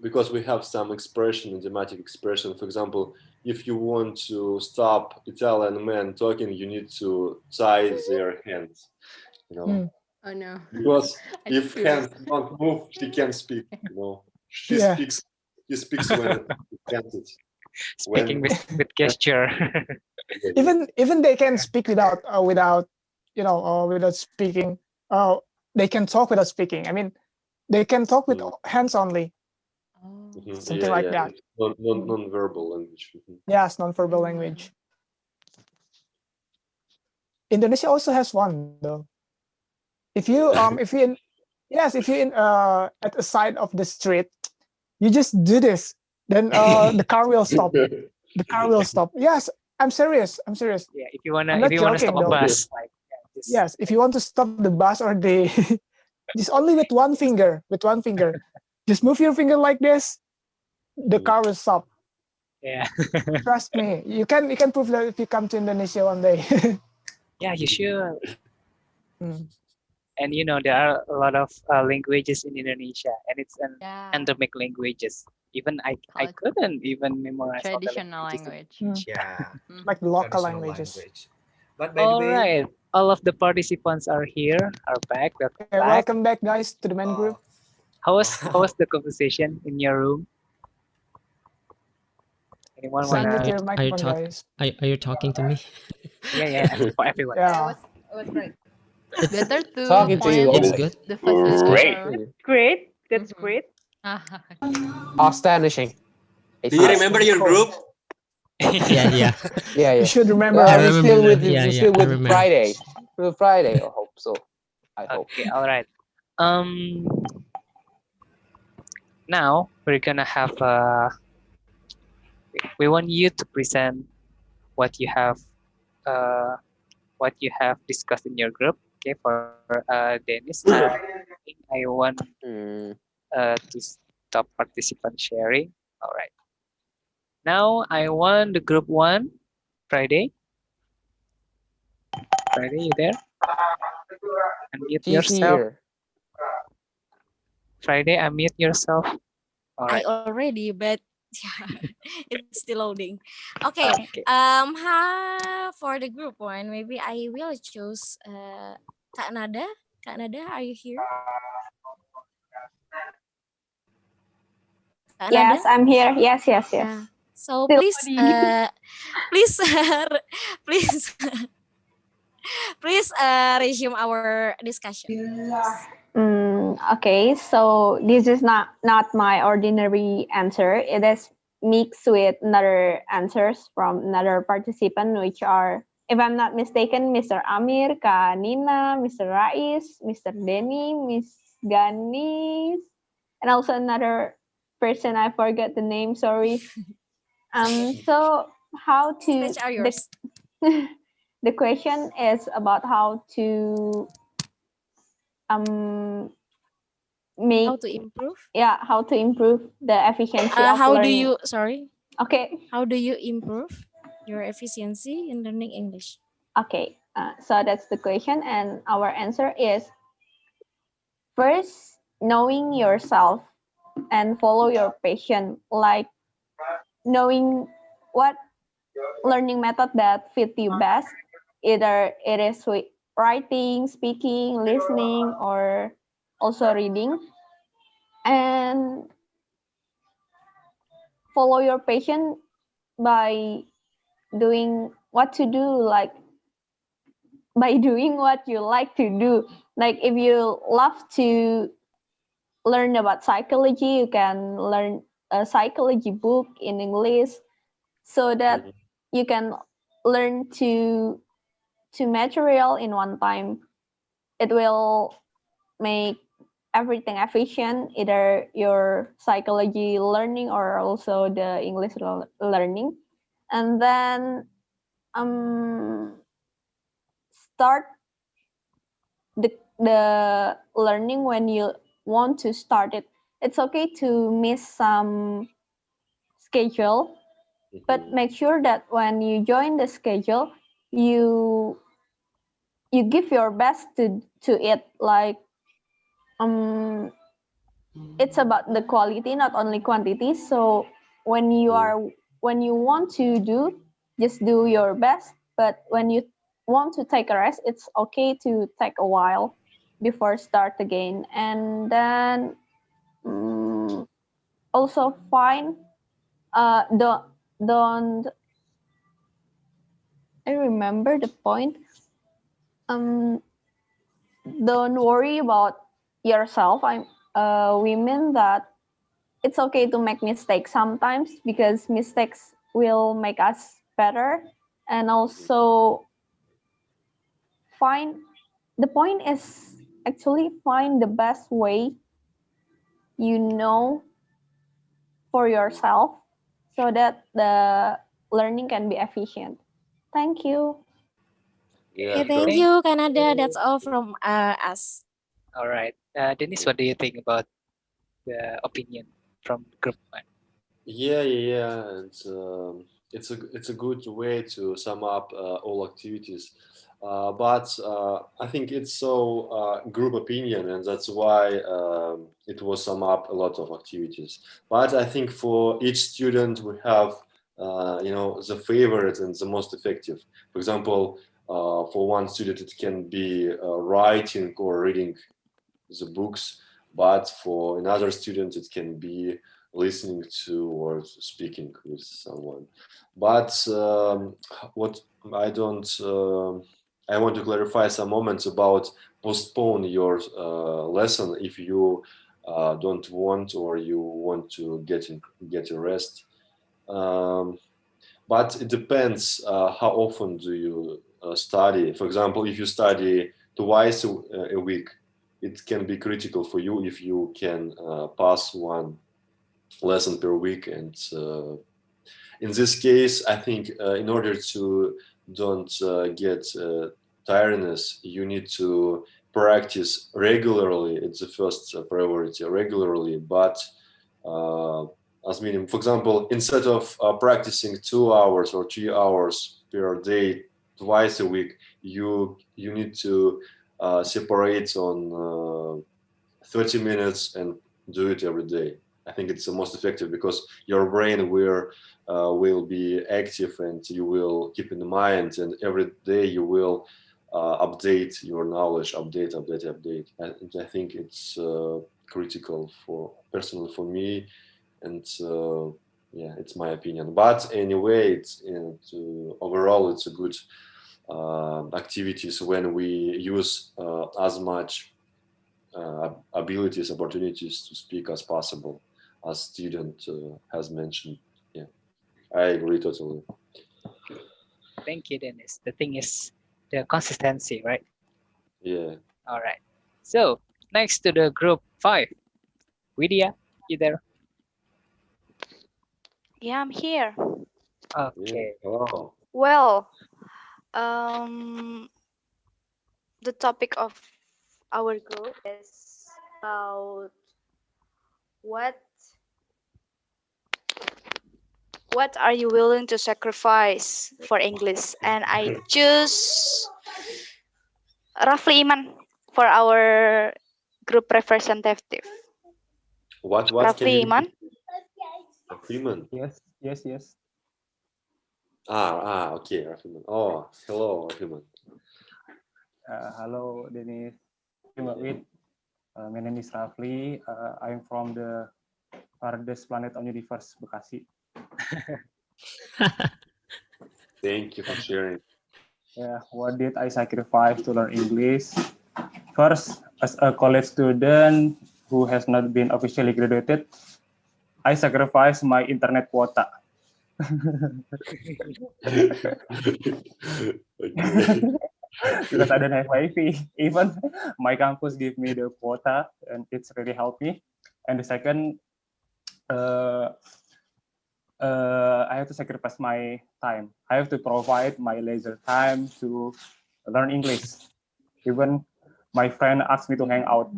Speaker 1: because we have some expression, idiomatic expression. For example, if you want to stop Italian men talking, you need to tie their hands. You know,
Speaker 3: Oh no.
Speaker 1: because
Speaker 3: I
Speaker 1: if
Speaker 3: feel
Speaker 1: hands
Speaker 3: it.
Speaker 1: don't move, she can't speak. You know,
Speaker 6: Yeah.
Speaker 1: He speaks when he can't.
Speaker 2: speaking
Speaker 1: When
Speaker 2: with gesture.
Speaker 6: Even they can speak without without speaking. They can talk without speaking. I mean, they can talk with
Speaker 1: Mm,
Speaker 6: hands only,
Speaker 3: Oh.
Speaker 6: something
Speaker 1: yeah,
Speaker 6: like
Speaker 1: yeah,
Speaker 6: that. Mm.
Speaker 1: non-verbal language.
Speaker 6: Yes, non-verbal language. Indonesia also has one though. If you in yes, if you in at the side of the street, you just do this, then the car will stop. The car will stop. Yes, I'm serious. I'm serious.
Speaker 2: Yeah,
Speaker 6: I'm
Speaker 2: if
Speaker 6: not
Speaker 2: you wanna stop
Speaker 6: joking
Speaker 2: a
Speaker 6: though.
Speaker 2: bus, like yeah, just
Speaker 6: Yes, if you want to stop the bus or the just only with one finger, just move your finger like this, the car will stop.
Speaker 2: yeah,
Speaker 6: Trust me, you can prove that if you come to Indonesia one day.
Speaker 2: yeah, you should.
Speaker 6: Mm.
Speaker 2: And there are a lot of languages in Indonesia, and it's an
Speaker 3: Yeah.
Speaker 2: endemic languages. Even I
Speaker 3: Called
Speaker 2: couldn't even memorize all the
Speaker 3: traditional
Speaker 2: languages.
Speaker 3: language.
Speaker 6: Mm.
Speaker 7: Yeah,
Speaker 3: Mhm.
Speaker 6: Like the local
Speaker 7: traditional
Speaker 6: languages.
Speaker 7: language. But by the
Speaker 2: All
Speaker 7: way,
Speaker 2: right, all of the participants are here, are back. Welcome
Speaker 6: Okay,
Speaker 2: back.
Speaker 6: welcome back, guys, to the main group.
Speaker 7: uh,
Speaker 2: How was
Speaker 7: wow.
Speaker 2: the conversation in your room? Anyone
Speaker 3: Like
Speaker 6: Unmute
Speaker 2: wanna?
Speaker 6: your microphone, guys.
Speaker 8: Are you talking to me?
Speaker 2: Yeah, yeah, for everyone.
Speaker 6: Yeah.
Speaker 3: it was great.
Speaker 8: It's
Speaker 3: Better to
Speaker 9: Talking to you
Speaker 3: point
Speaker 8: it's
Speaker 9: always.
Speaker 8: good.
Speaker 3: the
Speaker 9: It's great.
Speaker 3: facilitator.
Speaker 5: Great. That's
Speaker 3: Mhm.
Speaker 5: great.
Speaker 3: Okay.
Speaker 9: Astonishing.
Speaker 7: Do you remember your
Speaker 6: Oh,
Speaker 7: group?
Speaker 8: Yeah, yeah.
Speaker 9: Yeah,
Speaker 6: you
Speaker 9: yeah.
Speaker 6: should remember
Speaker 8: I
Speaker 9: We're
Speaker 6: us.
Speaker 9: still
Speaker 8: remember.
Speaker 9: with
Speaker 8: Yeah,
Speaker 9: we're
Speaker 8: yeah.
Speaker 9: still
Speaker 8: I
Speaker 9: with
Speaker 8: remember.
Speaker 9: Friday. Still Friday. I hope so. I hope.
Speaker 2: Okay, all right. Um, Now we're gonna have we want you to present what you have uh discussed in your group. Okay, for Dennis, I want
Speaker 9: Mm,
Speaker 2: to stop participant sharing. All right. Now I want the group one. Friday, you there? Unmute
Speaker 9: she's
Speaker 2: yourself.
Speaker 9: here.
Speaker 2: Friday, unmute yourself. All
Speaker 10: I
Speaker 2: right.
Speaker 10: already, but yeah, it's still loading. Okay.
Speaker 2: Okay.
Speaker 10: For the group one, maybe I will choose Kak Nada. Kak Nada, are you here? Kak Nada?
Speaker 5: Yes, I'm here. Yes, yes, yes.
Speaker 10: Yeah. So
Speaker 5: Still
Speaker 10: please,
Speaker 5: loading.
Speaker 10: please, please, please, resume our discussion.
Speaker 5: Okay, so this is not my ordinary answer. It is mixed with another answers from another participant, which are, if I'm not mistaken, Mr. Amir, Kak Nina, Mr. Rais, Mr. Denny, Miss Ganis, and also another person I forgot the name. Sorry. So how to
Speaker 10: Stage are yours.
Speaker 5: the question is about how to make
Speaker 10: How to improve?
Speaker 5: how to improve the efficiency of
Speaker 10: How do
Speaker 5: learning.
Speaker 10: you? Sorry.
Speaker 5: Okay.
Speaker 10: How do you improve your efficiency in learning English?
Speaker 5: Okay. So that's the question, and our answer is first knowing yourself and follow your passion, like knowing what learning method that fit you best. Either it is with writing, speaking, listening, or also reading, and follow your passion by doing what to do, like by doing what you like to do. Like if you love to learn about psychology, you can learn a psychology book in English so that you can learn to material in one time. It will make everything efficient, either your psychology learning or also the English learning. And then start the learning when you want to start it. It's okay to miss some schedule, but make sure that when you join the schedule, you give your best to it. Like it's about the quality, not only quantity. So when you want to do, just do your best. But when you want to take a rest, it's okay to take a while before start again. And then also find don't I remember the point. Don't worry about yourself. We mean that it's okay to make mistakes sometimes because mistakes will make us better, and also find the point is actually find the best way you know for yourself so that the learning can be efficient. Thank you.
Speaker 1: Yeah,
Speaker 10: Okay, thank
Speaker 2: Thank.
Speaker 10: you, Canada. That's all from us.
Speaker 2: All right. Dennis, what do you think about the opinion from group one?
Speaker 1: yeah. It's a good way to sum up all activities. But I think it's so group opinion, and that's why it was sum up a lot of activities. But I think for each student we have the favorite and the most effective. For example, for one student it can be writing or reading the books, but for another student it can be listening to or speaking with someone. But what I don't, I want to clarify some moments about postpone your lesson if you don't want or you want to get a rest. Um, but it depends how often do you study. For example, if you study twice a week, it can be critical for you if you can pass one lesson per week. And in this case, I think in order to don't get tiredness, you need to practice regularly. It's the first priority, regularly. But uh, as minimum, for example, instead of practicing 2 hours or 3 hours per day twice a week, you need to separate on 30 minutes and do it every day. I think it's the most effective because your brain will be active and you will keep in mind, and every day you will update your knowledge, update. And I think it's critical for personally for me, and yeah, it's my opinion. But anyway, overall it's a good activities when we use as much abilities, opportunities to speak as possible, as student has mentioned. Yeah, I agree totally.
Speaker 2: Thank you, Dennis. The thing is the consistency, right?
Speaker 1: Yeah.
Speaker 2: All right. So next to the group 5, Widya, you there?
Speaker 11: Yeah, I'm here.
Speaker 2: Okay.
Speaker 1: Hello.
Speaker 11: Well, um, the topic of our group is about what what are you willing to sacrifice for English? And I choose Rafli Iman for our group representative.
Speaker 1: What can you
Speaker 11: Rafli Iman.
Speaker 1: Freeman?
Speaker 12: Yes.
Speaker 1: Okay, Freeman. Oh, hello, Freeman.
Speaker 12: Hello, Dennis. My name is Rafli. I'm from the farthest planet on universe, Bekasi.
Speaker 1: Thank you for sharing.
Speaker 12: Yeah, what did I sacrifice to learn English? First, as a college student who has not been officially graduated, I sacrificed my internet quota. Because I don't have Wi-Fi. Even my campus give me the quota, and it's really helped me. And the second, I have to sacrifice my time. I have to provide my leisure time to learn English. Even my friend asked me to hang out.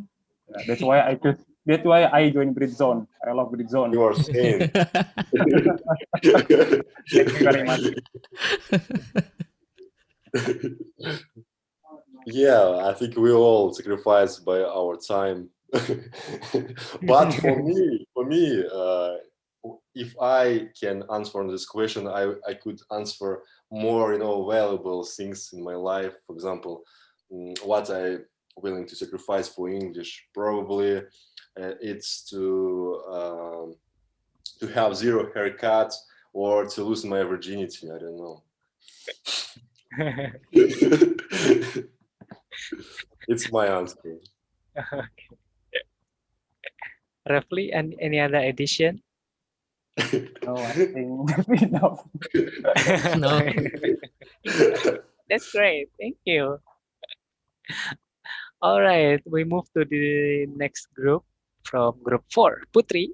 Speaker 12: That's why I choose. That's why I joined Britzone. I love Britzone.
Speaker 1: You are same.
Speaker 12: Thank you very much.
Speaker 1: Yeah, I think we all sacrifice by our time. But for me, if I can answer on this question, I could answer more, valuable things in my life. For example, what I willing to sacrifice for English. Probably it's to have zero haircut or to lose my virginity. I don't know. It's my answer.
Speaker 2: Okay. Roughly, and any other addition?
Speaker 12: No, I think that's enough.
Speaker 8: No.
Speaker 2: That's great. Thank you. All right, we move to the next group from group 4. Putri.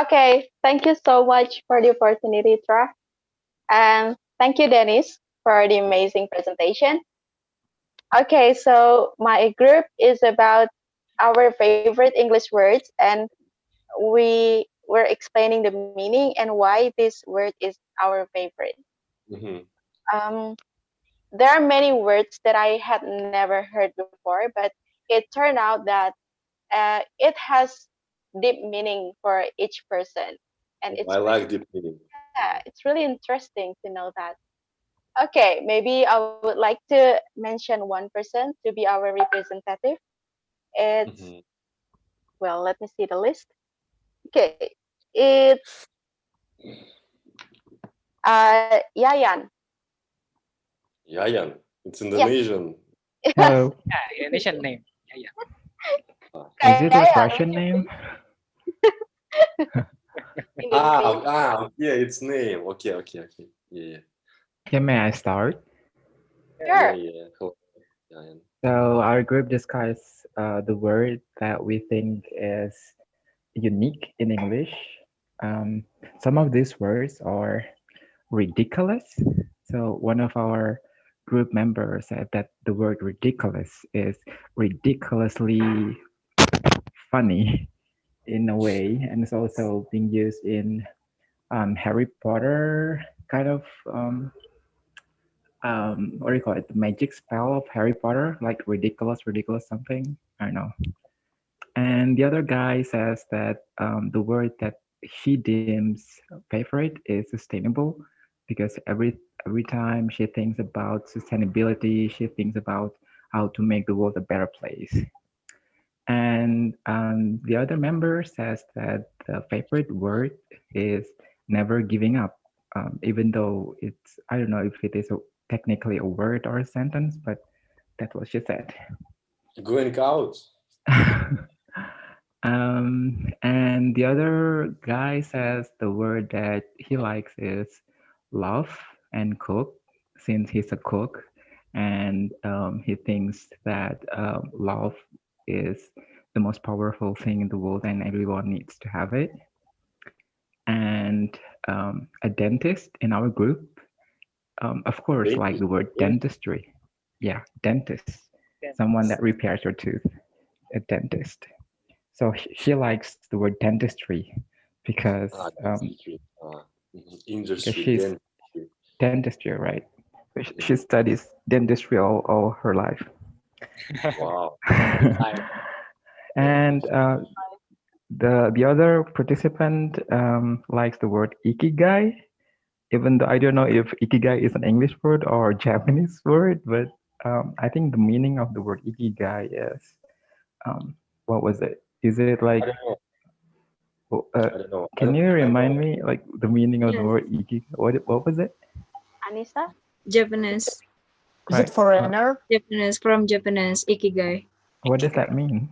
Speaker 5: Okay, thank you so much for the opportunity, Tra. And thank you, Dennis, for the amazing presentation. Okay, so my group is about our favorite English words, and we were explaining the meaning and why this word is our favorite.
Speaker 1: Mhm.
Speaker 5: There are many words that I had never heard before, but it turned out that it has deep meaning for each person, and
Speaker 1: I
Speaker 5: it's
Speaker 1: like deep meaning.
Speaker 5: yeah, it's really interesting to know that. Okay, maybe I would like to mention one person to be our representative. It's
Speaker 1: Mhm.
Speaker 5: well, let me see the list. Okay, it's Yayan.
Speaker 1: Yayan. It's
Speaker 5: Yes.
Speaker 1: Indonesian.
Speaker 13: Hello.
Speaker 2: Yeah, Indonesian name. Yeah,
Speaker 13: Is it a
Speaker 5: Yayan,
Speaker 13: Russian name?
Speaker 1: Yeah, it's name. Okay. Yeah.
Speaker 13: Yeah, may I start?
Speaker 1: Yeah.
Speaker 5: sure.
Speaker 1: Hello, Yayan.
Speaker 13: So our group discussed the word that we think is unique in English. Some of these words are ridiculous. So one of our group members said that the word ridiculous is ridiculously funny in a way, and it's also being used in Harry Potter kind of what do you call it? The magic spell of Harry Potter, like ridiculous something. I don't know. And the other guy says that the word that she deems favorite is sustainable because every time she thinks about sustainability, she thinks about how to make the world a better place. And the other member says that the favorite word is never giving up, even though it's, I don't know if it is technically a word or a sentence, but that's what she said.
Speaker 1: Going out.
Speaker 13: And the other guy says the word that he likes is love and cook, since he's a cook, and he thinks that love is the most powerful thing in the world, and everyone needs to have it. And a dentist in our group, of course, like the word dentistry. Yeah, dentist, someone that repairs your tooth, a dentist. So she likes the word dentistry because
Speaker 1: Dentistry.
Speaker 13: because
Speaker 1: Industry.
Speaker 13: she's
Speaker 1: Dentistry.
Speaker 13: dentistry, right? So she studies dentistry all her life.
Speaker 1: Wow.
Speaker 13: And the other participant likes the word ikigai, even though I don't know if ikigai is an English word or a Japanese word, but I think the meaning of the word ikigai is what was it? Is it like
Speaker 1: I don't know.
Speaker 13: can you remind me like the meaning of the
Speaker 14: Yes.
Speaker 13: word ikigai? What was it?
Speaker 5: Anissa?
Speaker 14: Japanese.
Speaker 6: Is it foreigner?
Speaker 14: Japanese from Japanese ikigai.
Speaker 8: What does that mean?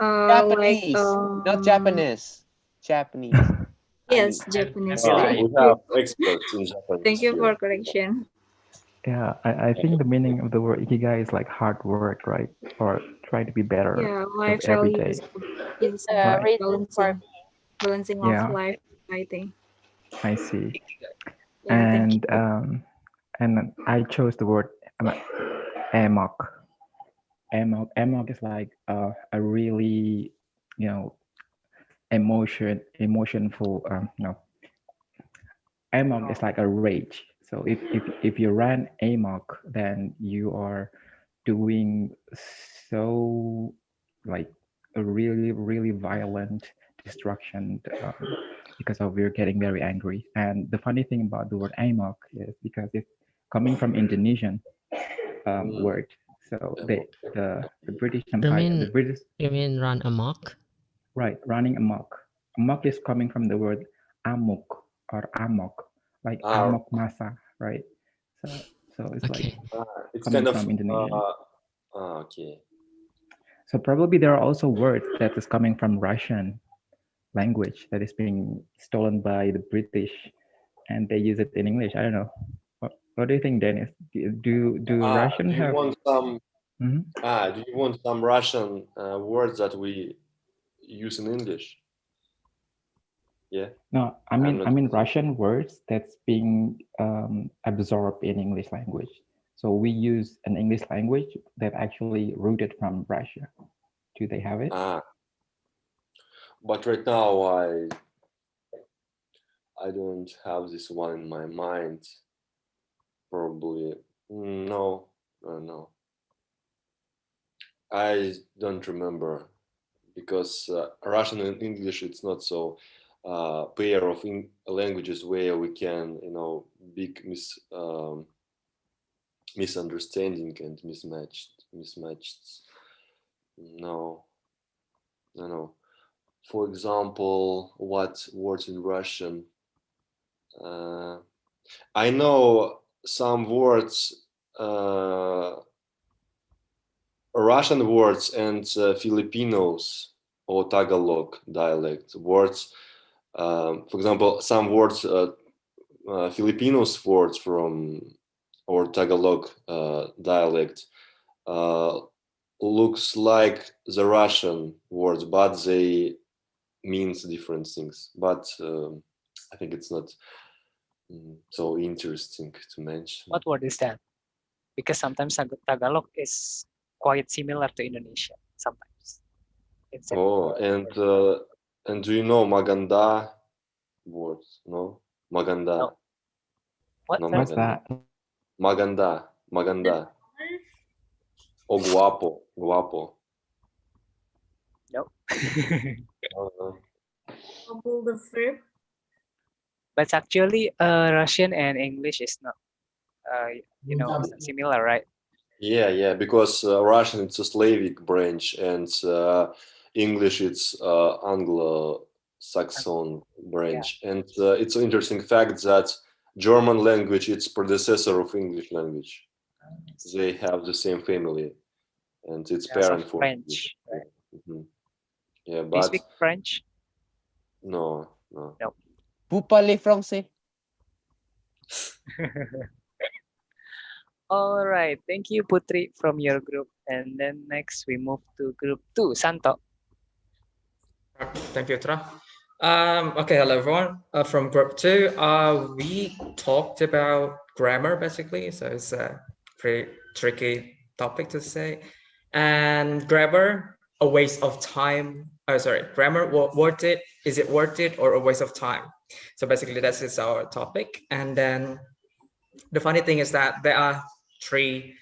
Speaker 14: Like
Speaker 9: Japanese, not Japanese. Japanese.
Speaker 14: yes, Japanese.
Speaker 1: Wow,
Speaker 14: Thank
Speaker 1: we
Speaker 14: you.
Speaker 1: have experts in Japanese
Speaker 14: Thank you for
Speaker 1: here.
Speaker 14: correction.
Speaker 13: Yeah, I think the meaning of the word ikigai is like hard work, right? Or try to be better
Speaker 14: Yeah,
Speaker 13: of
Speaker 14: life
Speaker 13: every day.
Speaker 14: values is
Speaker 13: Right.
Speaker 5: Reason for
Speaker 14: balancing of
Speaker 13: Yeah.
Speaker 14: life, I think.
Speaker 13: I see.
Speaker 14: Yeah, thank you.
Speaker 13: And I chose the word amok. Amok is like a really, you know, emotionful, amok is like a rage. So if you run amok, then you are doing so like a really violent destruction because of you're getting very angry. And the funny thing about the word amok is because it's coming from Indonesian word. So the British Empire, the British
Speaker 8: You mean run amok?
Speaker 13: right running amok. Amok is coming from the word amok or amok, like
Speaker 1: Ah,
Speaker 13: amok masa, right? So it's like
Speaker 15: Okay.
Speaker 1: it's
Speaker 13: coming
Speaker 1: kind of
Speaker 13: from Indonesian.
Speaker 1: okay.
Speaker 13: So probably there are also words that is coming from Russian language that is being stolen by the British, and they use it in English. I don't know. What do you think, Dennis? Do Russian
Speaker 1: Do you
Speaker 13: have?
Speaker 1: want some?
Speaker 13: Mhm.
Speaker 1: Do you want some Russian words that we use in English? Yeah.
Speaker 13: No, I
Speaker 1: I'm
Speaker 13: mean
Speaker 1: not.
Speaker 13: I mean Russian words that's being absorbed in English language. So we use an English language that actually rooted from Russia. Do they have it?
Speaker 1: But right now I don't have this one in my mind. Probably no, no. I don't remember because Russian and English it's not so pair of languages where we can big misunderstanding and mismatched. No, no. For example, what words in Russian? I know some words, Russian words and Filipinos or Tagalog dialect words. For example, some words, Filipinos words from or Tagalog dialect looks like the Russian words, but they means different things. But I think it's not so interesting to mention.
Speaker 2: What word is that? Because sometimes Tagalog is quite similar to Indonesian. Sometimes.
Speaker 1: And do you know Maganda words? No, Maganda.
Speaker 2: No. What?
Speaker 1: No,
Speaker 13: What's
Speaker 1: Maganda.
Speaker 13: that?
Speaker 1: Maganda. Maganda. O guapo. Guapo.
Speaker 2: No.
Speaker 14: The verb.
Speaker 2: But actually, Russian and English is not, it's not similar, right?
Speaker 1: Yeah, because Russian it's a Slavic branch and English it's Anglo-Saxon branch. And it's an interesting fact that German language it's predecessor of English language. They have the same family, and it's
Speaker 2: Because of
Speaker 1: parent for
Speaker 2: French, right?
Speaker 1: Yeah,
Speaker 2: Do you
Speaker 1: but
Speaker 2: speak French?
Speaker 1: no.
Speaker 2: No.
Speaker 9: Vous parlez français?
Speaker 2: All right. Thank you, Putri, from your group. And then next we move to group 2, Santo.
Speaker 4: Thank you, Tra. Okay, hello everyone. From group 2, we talked about grammar basically, so it's a pretty tricky topic to say. And grammar, a waste of time. Oh, sorry, grammar, worth it? Is it worth it or a waste of time? So basically, that is our topic. And then the funny thing is that there are 3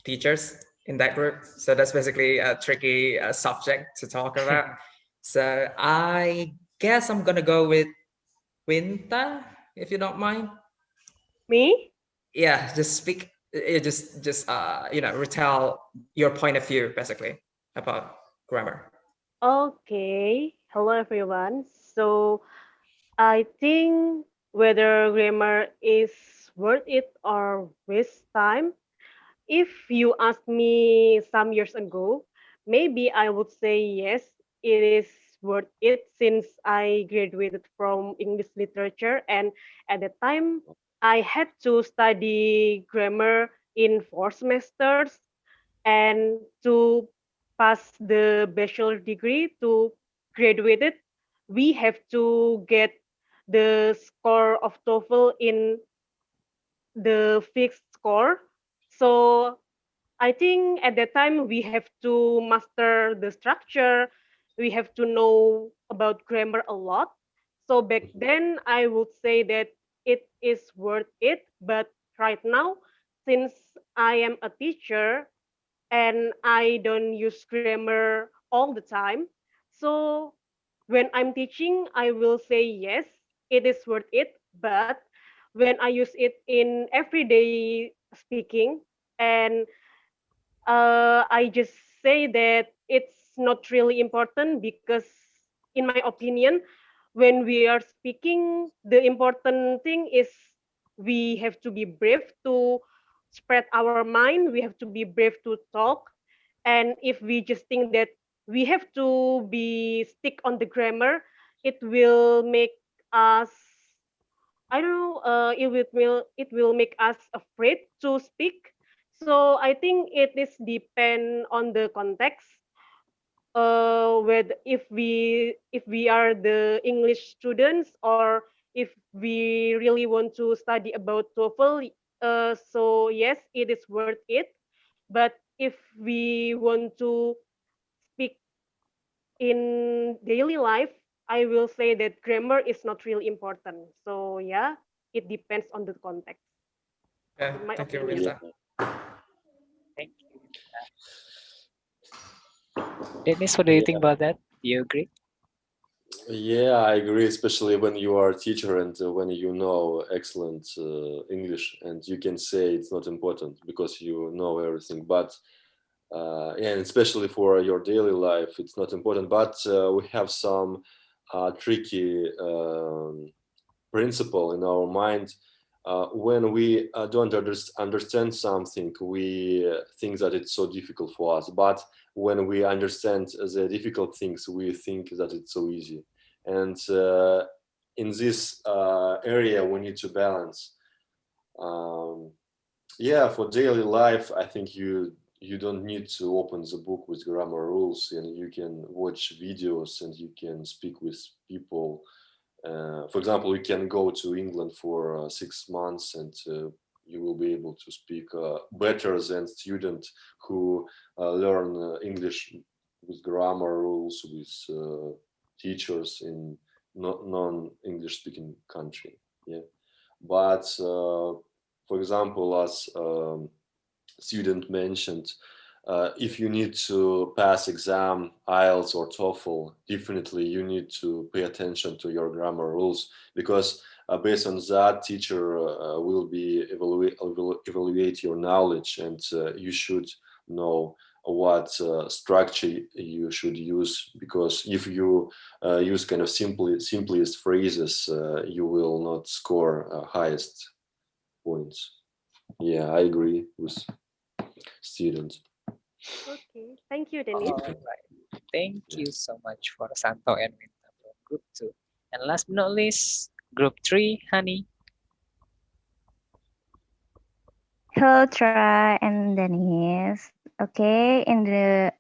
Speaker 4: teachers in that group, so that's basically a tricky subject to talk about. So I guess I'm gonna go with Winta, if you don't mind.
Speaker 16: Me?
Speaker 4: Yeah, just speak. Just retell your point of view basically about grammar.
Speaker 16: Okay. Hello, everyone. So I think whether grammar is worth it or waste time, if you asked me some years ago, maybe I would say yes, it is worth it since I graduated from English literature. And at the time, I had to study grammar in 4 semesters. And to pass the bachelor degree, to graduate it, we have to get the score of TOEFL in the fixed score. So I think at that time we have to master the structure. We have to know about grammar a lot. So back then I would say that it is worth it. But right now, since I am a teacher and I don't use grammar all the time, so when I'm teaching, I will say yes, it is worth it. But when I use it in everyday speaking, and I just say that it's not really important because, in my opinion, when we are speaking, the important thing is we have to be brave to spread our mind. We have to be brave to talk. And if we just think that we have to be stick on the grammar, it will make us, I don't know, it will make us afraid to speak. So I think it is depend on the context. With if we are the English students, or if we really want to study about TOEFL, so yes, it is worth it. But if we want to speak in daily life, I will say that grammar is not really important. So yeah, it depends on the context.
Speaker 4: Yeah,
Speaker 16: In my
Speaker 4: thank you,
Speaker 16: opinion.
Speaker 4: Rita.
Speaker 2: Thank you. Dennis, what do you think about that? Do you agree?
Speaker 1: Yeah, I agree, especially when you are a teacher and when you know excellent English and you can say it's not important because you know everything. But and especially for your daily life, it's not important. But we have some tricky principle in our mind. When we don't understand something, we think that it's so difficult for us. But when we understand the difficult things, we think that it's so easy. And in this area, we need to balance. Yeah, for daily life, I think you don't need to open the book with grammar rules, and you can watch videos and you can speak with people. For example, you can go to England for 6 months and you will be able to speak better than students who learn English with grammar rules, with teachers in non-English speaking country. Yeah, but for example, as student mentioned, if you need to pass exam, IELTS or TOEFL, definitely you need to pay attention to your grammar rules, because based on that, teacher will be evaluate your knowledge, and you should know what structure you should use, because if you use kind of simplest phrases, you will not score highest points. Yeah, I agree with students.
Speaker 16: Okay, thank you, Dennis.
Speaker 2: All right. Thank you so much for Santo and Winta from Group 2. And last but not least, Group 3, Honey.
Speaker 15: Hello, Tra and Denise. Okay, in the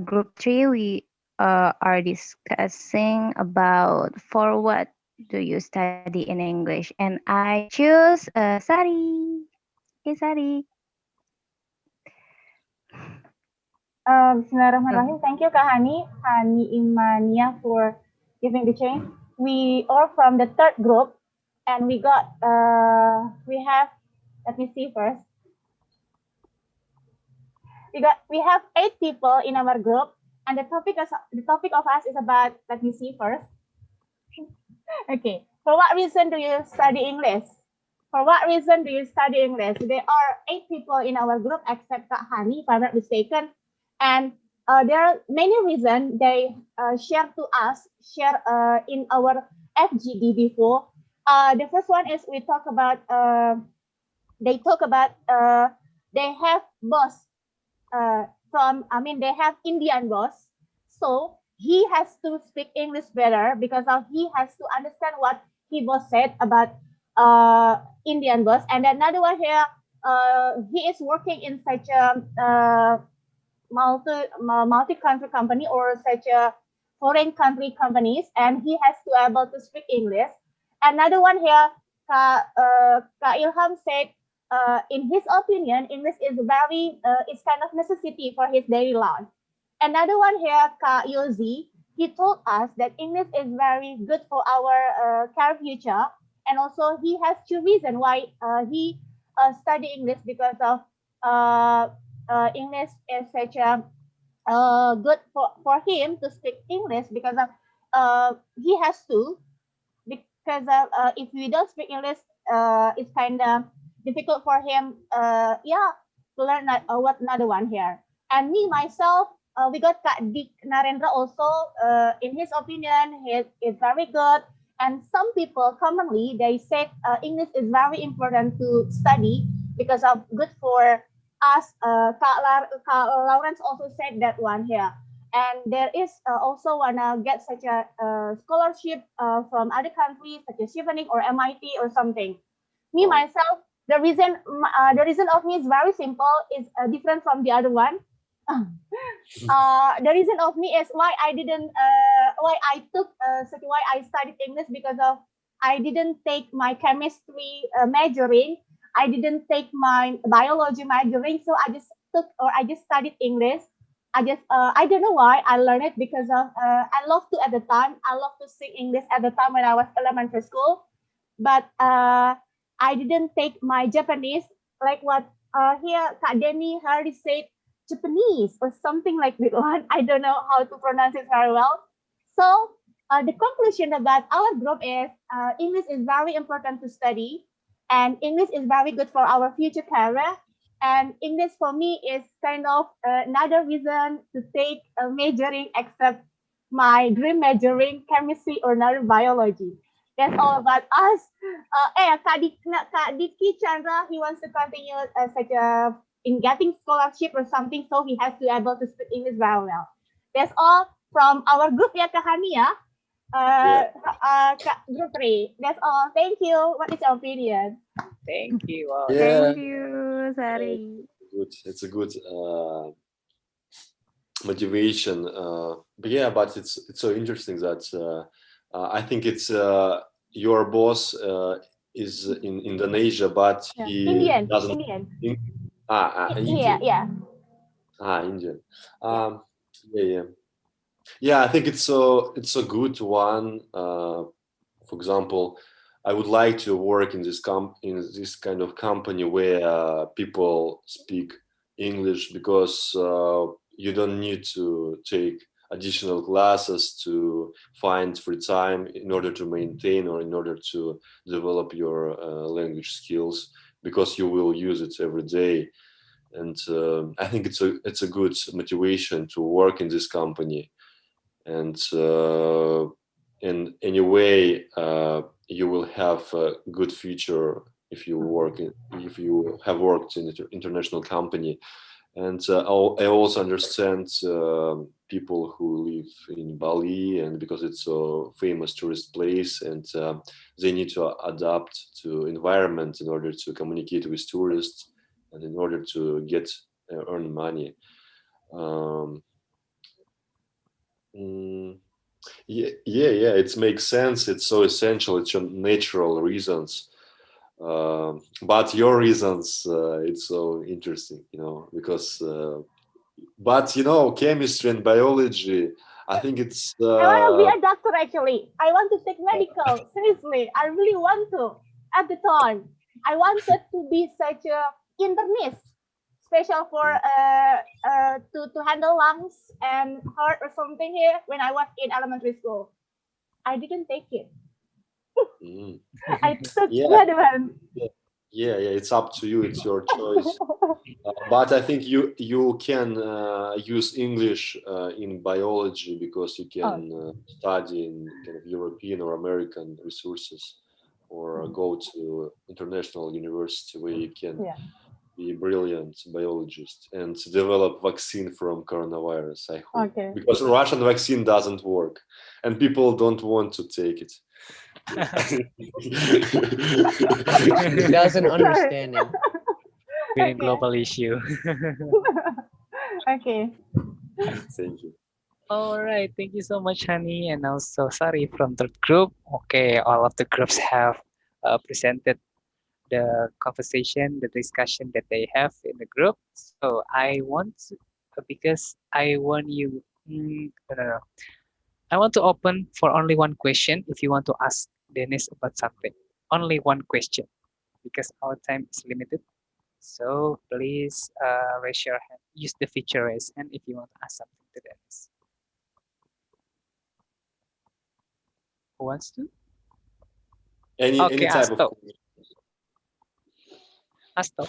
Speaker 15: group 3, we are discussing about for what do you study in English, and I choose Sari. Hey, Sari.
Speaker 17: Bismillahirrahmanirrahim. Thank you, Kak Hani Imania, for giving the chance. We are from the third group, and we have, let me see first. We have 8 people in our group, and the topic of us is about, let me see first. Okay, for what reason do you study English? For what reason do you study English? There are 8 people in our group except Kak Hani, if I'm not mistaken. And there are many reasons they share in our FGD before. The first one is they talk about they have boss they have Indian boss. So he has to speak English better because he has to understand what he boss said about Indian boss. And another one here, he is working in such a multi-country company or such a foreign country companies, and he has to able to speak English. Another one here, Kak Ilham said, in his opinion, English is it's kind of necessity for his daily life. Another one here, Kak Yozi, he told us that English is very good for our career future, and also he has 2 reasons why he study English, because of English is such a good for him to speak English, because of he has to, because if we don't speak English, it's kind of difficult for him to learn what another one here. And me myself, we got Kak Dik Narendra also. In his opinion, he is very good. And some people commonly they say English is very important to study because of good for us. Kak Lawrence also said that one here. And there is also wanna get such a scholarship from other countries such as Chevening or MIT or something. Me myself, the reason of me is very simple. It's different from the other one. The reason of me is why I didn't why I took why I studied English because of I didn't take my chemistry majoring. I didn't take my biology majoring, so I just studied English. I don't know why I learned it because of I love to at the time I love to sing English at the time when I was elementary school, but I didn't take my Japanese like what here Kak Denny Hardy said Japanese or something like that one. I don't know how to pronounce it very well. So the conclusion about our group is English is very important to study, and English is very good for our future career. And English for me is kind of another reason to take a majoring except my dream majoring chemistry or another biology. That's all about us. Kak Diki Chandra, he wants to continue such a in getting scholarship or something, so he has to be able to speak English very well. That's all from our group ya Kak Hani ya. Group 3. That's all. Thank you. What is your opinion?
Speaker 2: Thank you.
Speaker 1: Yeah.
Speaker 15: Thank you, Sari.
Speaker 1: Good. It's a good motivation. But yeah, but it's so interesting that I think it's your boss is in Indonesia, but he
Speaker 17: Indian.
Speaker 1: doesn't.
Speaker 17: Indian.
Speaker 1: Indian.
Speaker 17: Yeah.
Speaker 1: Indian. Yeah. Yeah, I think it's a good one. For example, I would like to work in this kind of company where people speak English because you don't need to take additional classes to find free time in order to maintain or in order to develop your language skills because you will use it every day. And I think it's a good motivation to work in this company. And in any way, you will have a good future if you have worked in an international company. And I also understand people who live in Bali, and because it's a famous tourist place, and they need to adapt to environment in order to communicate with tourists and in order to earn money. Yeah, it makes sense. It's so essential. It's your natural reasons. But your reasons, it's so interesting, because, but chemistry and biology, I think it's.
Speaker 17: I want to be a doctor actually. I want to take medical. Seriously, I really want to. At the time, I wanted to be such a internist, special for to handle lungs and heart or something here when I was in elementary school. I didn't take it. I took the other one.
Speaker 1: Yeah, it's up to you. It's your choice. But I think you can use English in biology because you can study in kind of European or American resources, or go to international university where you can be a brilliant biologist and develop vaccine from coronavirus. I hope, because Russian vaccine doesn't work and people don't want to take it.
Speaker 9: He doesn't understand it.
Speaker 2: Really global issue.
Speaker 17: Okay.
Speaker 1: Thank you.
Speaker 2: All right, thank you so much, Hani, and also Sari from third group. Okay, all of the groups have presented the conversation, the discussion that they have in the group. So I want to, because I want you, no. I want to open for only one question. If you want to ask Dennis about something, only one question, because our time is limited. So please raise your hand. Use the feature raise hand if you want to ask something to Dennis. Who wants to?
Speaker 1: Any type of.
Speaker 2: Asto.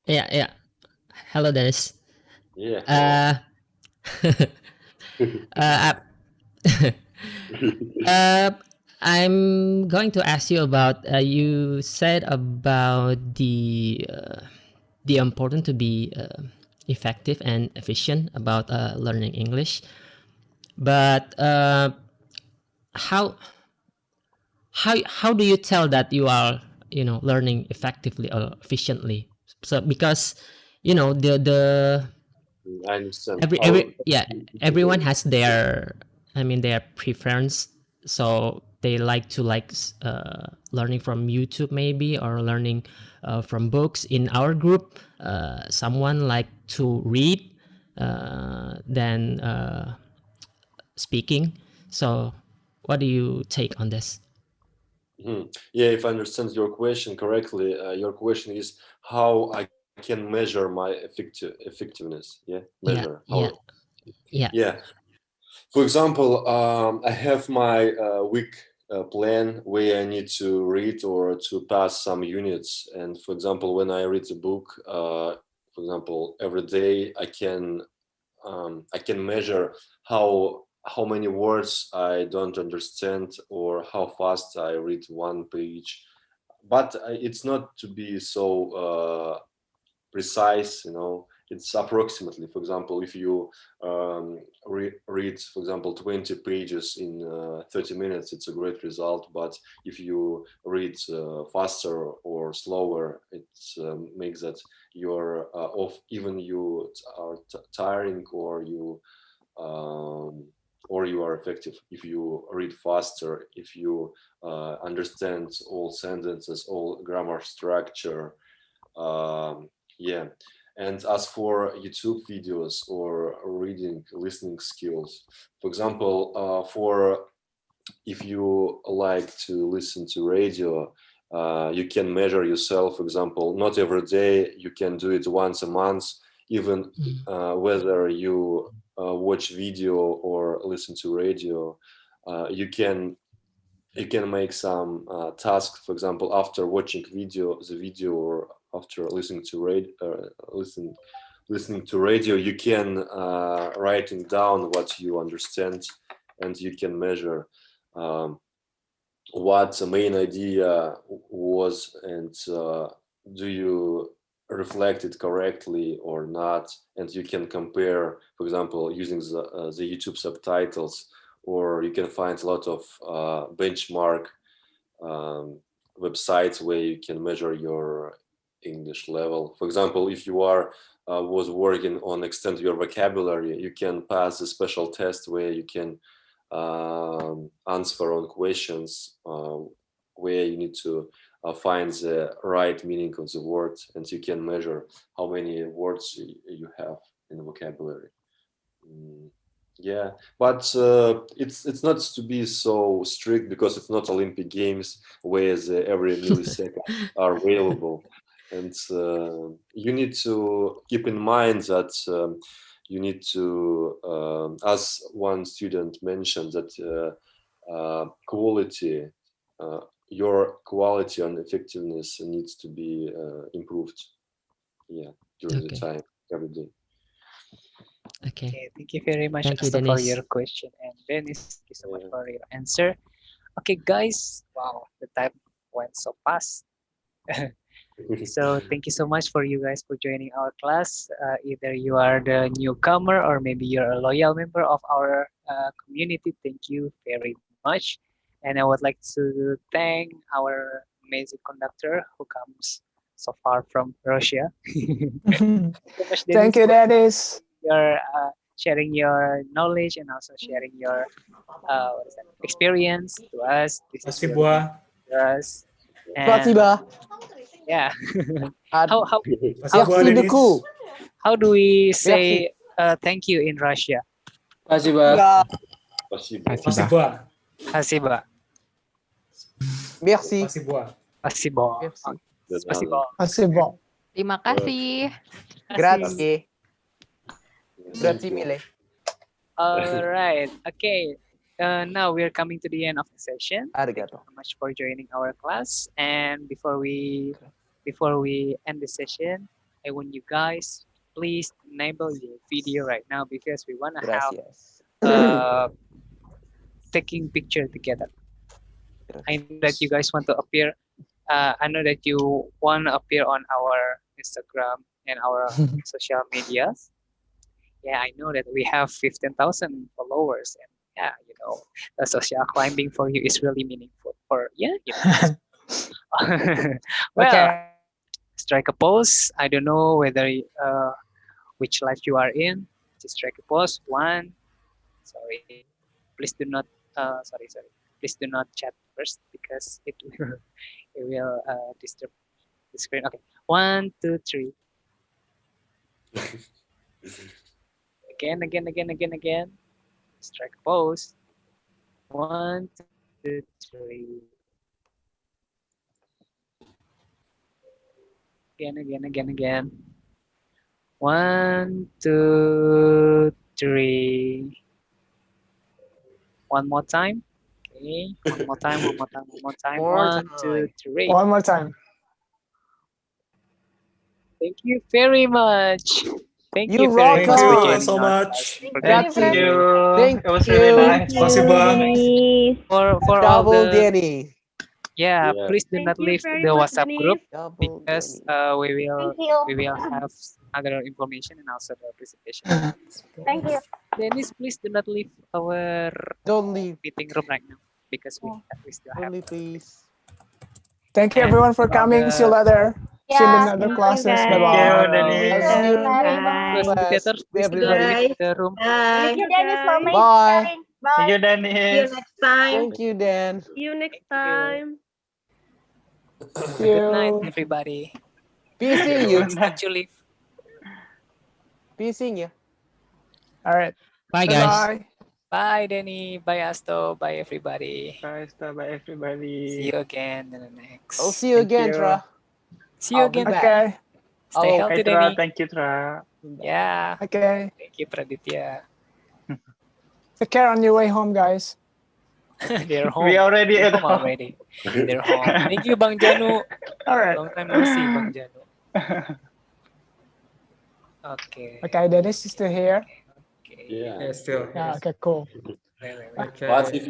Speaker 18: Yeah. Hello, Dennis.
Speaker 1: Yeah.
Speaker 18: uh, uh, I'm going to ask you about you said about the important to be effective and efficient about learning English, but how how do you tell that you are learning effectively or efficiently? So because the
Speaker 1: I understand.
Speaker 18: every yeah, everyone has their, I mean, their preference. So they like to learning from YouTube maybe, or learning from books. In our group, someone like to read than speaking. So what do you take on this?
Speaker 1: Yeah, if I understand your question correctly, your question is how I can measure my effectiveness. Yeah,
Speaker 18: Yeah,
Speaker 1: measure
Speaker 18: yeah,
Speaker 1: how.
Speaker 18: yeah.
Speaker 1: Yeah, for example, I have my week plan where I need to read or to pass some units. And for example, when I read a book, for example, every day I can measure how many words I don't understand or how fast I read one page. But it's not to be so precise, it's approximately. For example, if you read, for example, 20 pages in 30 minutes, it's a great result. But if you read faster or slower, it makes that you're off, even you are tiring, or you are effective. If you read faster, if you understand all sentences, all grammar structure. Yeah. And as for YouTube videos or reading, listening skills, for example, for if you like to listen to radio, you can measure yourself. For example, not every day, you can do it once a month, even whether you watch video or listen to radio. You can make some tasks, for example, after watching the video, or after listening to listening to radio, you can writing down what you understand, and you can measure what the main idea was, and do you reflect it correctly or not. And you can compare, for example, using the YouTube subtitles, or you can find a lot of benchmark um, websites where you can measure your English level. For example, if you are was working on extend your vocabulary, you can pass a special test where you can answer on questions where you need to find the right meaning of the word, and you can measure how many words you have in the vocabulary. Yeah, but it's not to be so strict, because it's not Olympic Games where every millisecond are available, and you need to keep in mind that you need to, as one student mentioned, that quality, your quality and effectiveness needs to be improved. Yeah, during the
Speaker 18: Okay.
Speaker 1: time, every day.
Speaker 18: Okay.
Speaker 2: Okay, thank you very much,
Speaker 18: Thank you,
Speaker 2: Asta, for
Speaker 18: Dennis.
Speaker 2: your question. And Dennis, thank you so much for your answer. Okay, guys, wow, the time went so fast. So thank you so much for you guys for joining our class. Either you are the newcomer or maybe you're a loyal member of our community. Thank you very much. And I would like to thank our amazing conductor who comes so far from Russia. Thank you so much,
Speaker 6: Thank
Speaker 2: Dennis,
Speaker 6: you,
Speaker 2: for
Speaker 6: Dennis.
Speaker 2: your sharing your knowledge and also sharing your experience to us. This is really
Speaker 4: Спасибо.
Speaker 2: good for us. And
Speaker 9: Спасибо.
Speaker 2: yeah, how how
Speaker 9: Merci beaucoup.
Speaker 2: how do we
Speaker 9: Merci.
Speaker 2: say thank you in Russia?
Speaker 9: Спасибо.
Speaker 1: Спасибо.
Speaker 4: Спасибо.
Speaker 2: Спасибо.
Speaker 9: Merci.
Speaker 4: Спасибо.
Speaker 2: Спасибо.
Speaker 9: Merci.
Speaker 2: Спасибо.
Speaker 6: Спасибо.
Speaker 3: Terima kasih.
Speaker 9: Grazie. Grazie mille.
Speaker 2: All right. Okay. Now we're coming to the end of the session. Thank you
Speaker 9: Arigato.
Speaker 2: so much for joining our class. And before we end the session, I want you guys please enable your video right now because we want to have
Speaker 9: Gracias.
Speaker 2: taking picture together. I know that you guys want to appear. I know that you want to appear on our Instagram and our social medias. Yeah, I know that we have 15,000 followers, and yeah, you know, the social climbing for you is really meaningful. For yeah, you know. Well,
Speaker 6: Okay.
Speaker 2: strike a pose. I don't know whether which live you are in. Just strike a pose. One. Sorry, please do not. Sorry. Please do not chat first because it will it will disturb the screen. Okay. 1, 2, 3. Again. Strike a pose. 1, 2, 3. Again. 1, 2, 3. One more time. Okay. One more time.
Speaker 9: More
Speaker 2: 1, 2,
Speaker 9: time.
Speaker 2: 3.
Speaker 6: One more time.
Speaker 2: Thank you very much. Thank you
Speaker 9: You're
Speaker 2: very
Speaker 19: Thank
Speaker 2: much for
Speaker 19: you
Speaker 9: welcome.
Speaker 2: joining
Speaker 19: so
Speaker 2: us, guys.
Speaker 19: much.
Speaker 2: For
Speaker 17: Thank
Speaker 2: that,
Speaker 17: you
Speaker 4: Thank
Speaker 17: very
Speaker 4: you.
Speaker 9: Thank
Speaker 4: It was really
Speaker 9: you.
Speaker 4: nice.
Speaker 17: Thank you, Dennis.
Speaker 2: for all
Speaker 9: Double
Speaker 2: the
Speaker 9: Danny.
Speaker 2: yeah,
Speaker 1: Yeah.
Speaker 2: please do
Speaker 16: Thank
Speaker 2: not
Speaker 16: you
Speaker 2: leave
Speaker 16: very
Speaker 2: the
Speaker 16: much,
Speaker 2: WhatsApp group
Speaker 16: Denise.
Speaker 9: Double
Speaker 2: because
Speaker 9: Danny.
Speaker 17: Thank you.
Speaker 2: we will have other information and also the presentation.
Speaker 17: Thank you.
Speaker 2: Dennis, please do not leave our
Speaker 9: Don't leave.
Speaker 2: meeting room right now because
Speaker 17: Yeah.
Speaker 2: we still
Speaker 9: Don't
Speaker 2: have
Speaker 9: leave, please.
Speaker 6: Thank you
Speaker 2: and
Speaker 6: everyone for
Speaker 2: for all
Speaker 6: coming. See you
Speaker 2: the
Speaker 6: later. See you in
Speaker 17: Yeah.
Speaker 6: another
Speaker 17: Thank you,
Speaker 6: classes. Bye
Speaker 4: Thank
Speaker 17: guys.
Speaker 4: you,
Speaker 6: bye.
Speaker 17: Thank
Speaker 9: I'll
Speaker 17: you.
Speaker 9: see
Speaker 4: Dennis.
Speaker 9: you
Speaker 17: Bye.
Speaker 9: in
Speaker 2: close
Speaker 17: Bye.
Speaker 9: class.
Speaker 2: together. Please do not
Speaker 9: Everybody.
Speaker 2: leave
Speaker 14: Bye.
Speaker 2: the room.
Speaker 17: Thank
Speaker 14: Bye.
Speaker 17: you, Dennis, for
Speaker 16: Guys,
Speaker 9: Bye.
Speaker 17: sharing.
Speaker 4: Thank you,
Speaker 17: Bye.
Speaker 14: See you
Speaker 4: Dennis.
Speaker 14: next time.
Speaker 9: Thank you, Dan.
Speaker 16: see you next
Speaker 2: Thank you.
Speaker 16: time.
Speaker 6: See
Speaker 2: Good night,
Speaker 6: you.
Speaker 2: everybody.
Speaker 9: Peacing you.
Speaker 2: Please don't you leave.
Speaker 9: Peacing you.
Speaker 6: All right.
Speaker 18: Bye,
Speaker 6: Bye
Speaker 18: guys.
Speaker 6: bye.
Speaker 2: Bye, Denny. Bye, Asto. Bye, everybody.
Speaker 12: Bye, bye
Speaker 2: See
Speaker 12: everybody.
Speaker 2: you again in the
Speaker 9: I'll
Speaker 2: next.
Speaker 9: see you
Speaker 12: Thank
Speaker 9: again,
Speaker 12: you.
Speaker 9: Tra.
Speaker 2: See you
Speaker 9: I'll be
Speaker 2: again.
Speaker 9: back.
Speaker 6: Okay.
Speaker 2: Stay
Speaker 9: I'll
Speaker 2: healthy,
Speaker 12: Hey, Tra.
Speaker 2: Denny.
Speaker 12: Thank you, Tra.
Speaker 2: Yeah.
Speaker 6: Okay.
Speaker 2: Thank you, Praditya.
Speaker 6: Take care on your way home, guys.
Speaker 2: They're
Speaker 12: We
Speaker 2: home.
Speaker 12: already
Speaker 2: They're
Speaker 12: at
Speaker 2: home
Speaker 12: home.
Speaker 2: already. They're home. Thank you, Bang Janu.
Speaker 6: All right.
Speaker 2: Long time no see, Bang Janu. Okay.
Speaker 6: Okay, Dennis is still here.
Speaker 2: Okay.
Speaker 1: Yeah.
Speaker 4: Yeah, still.
Speaker 6: Yeah.
Speaker 4: Yes.
Speaker 6: Okay. Cool.
Speaker 2: Wait.
Speaker 4: Okay.
Speaker 1: But if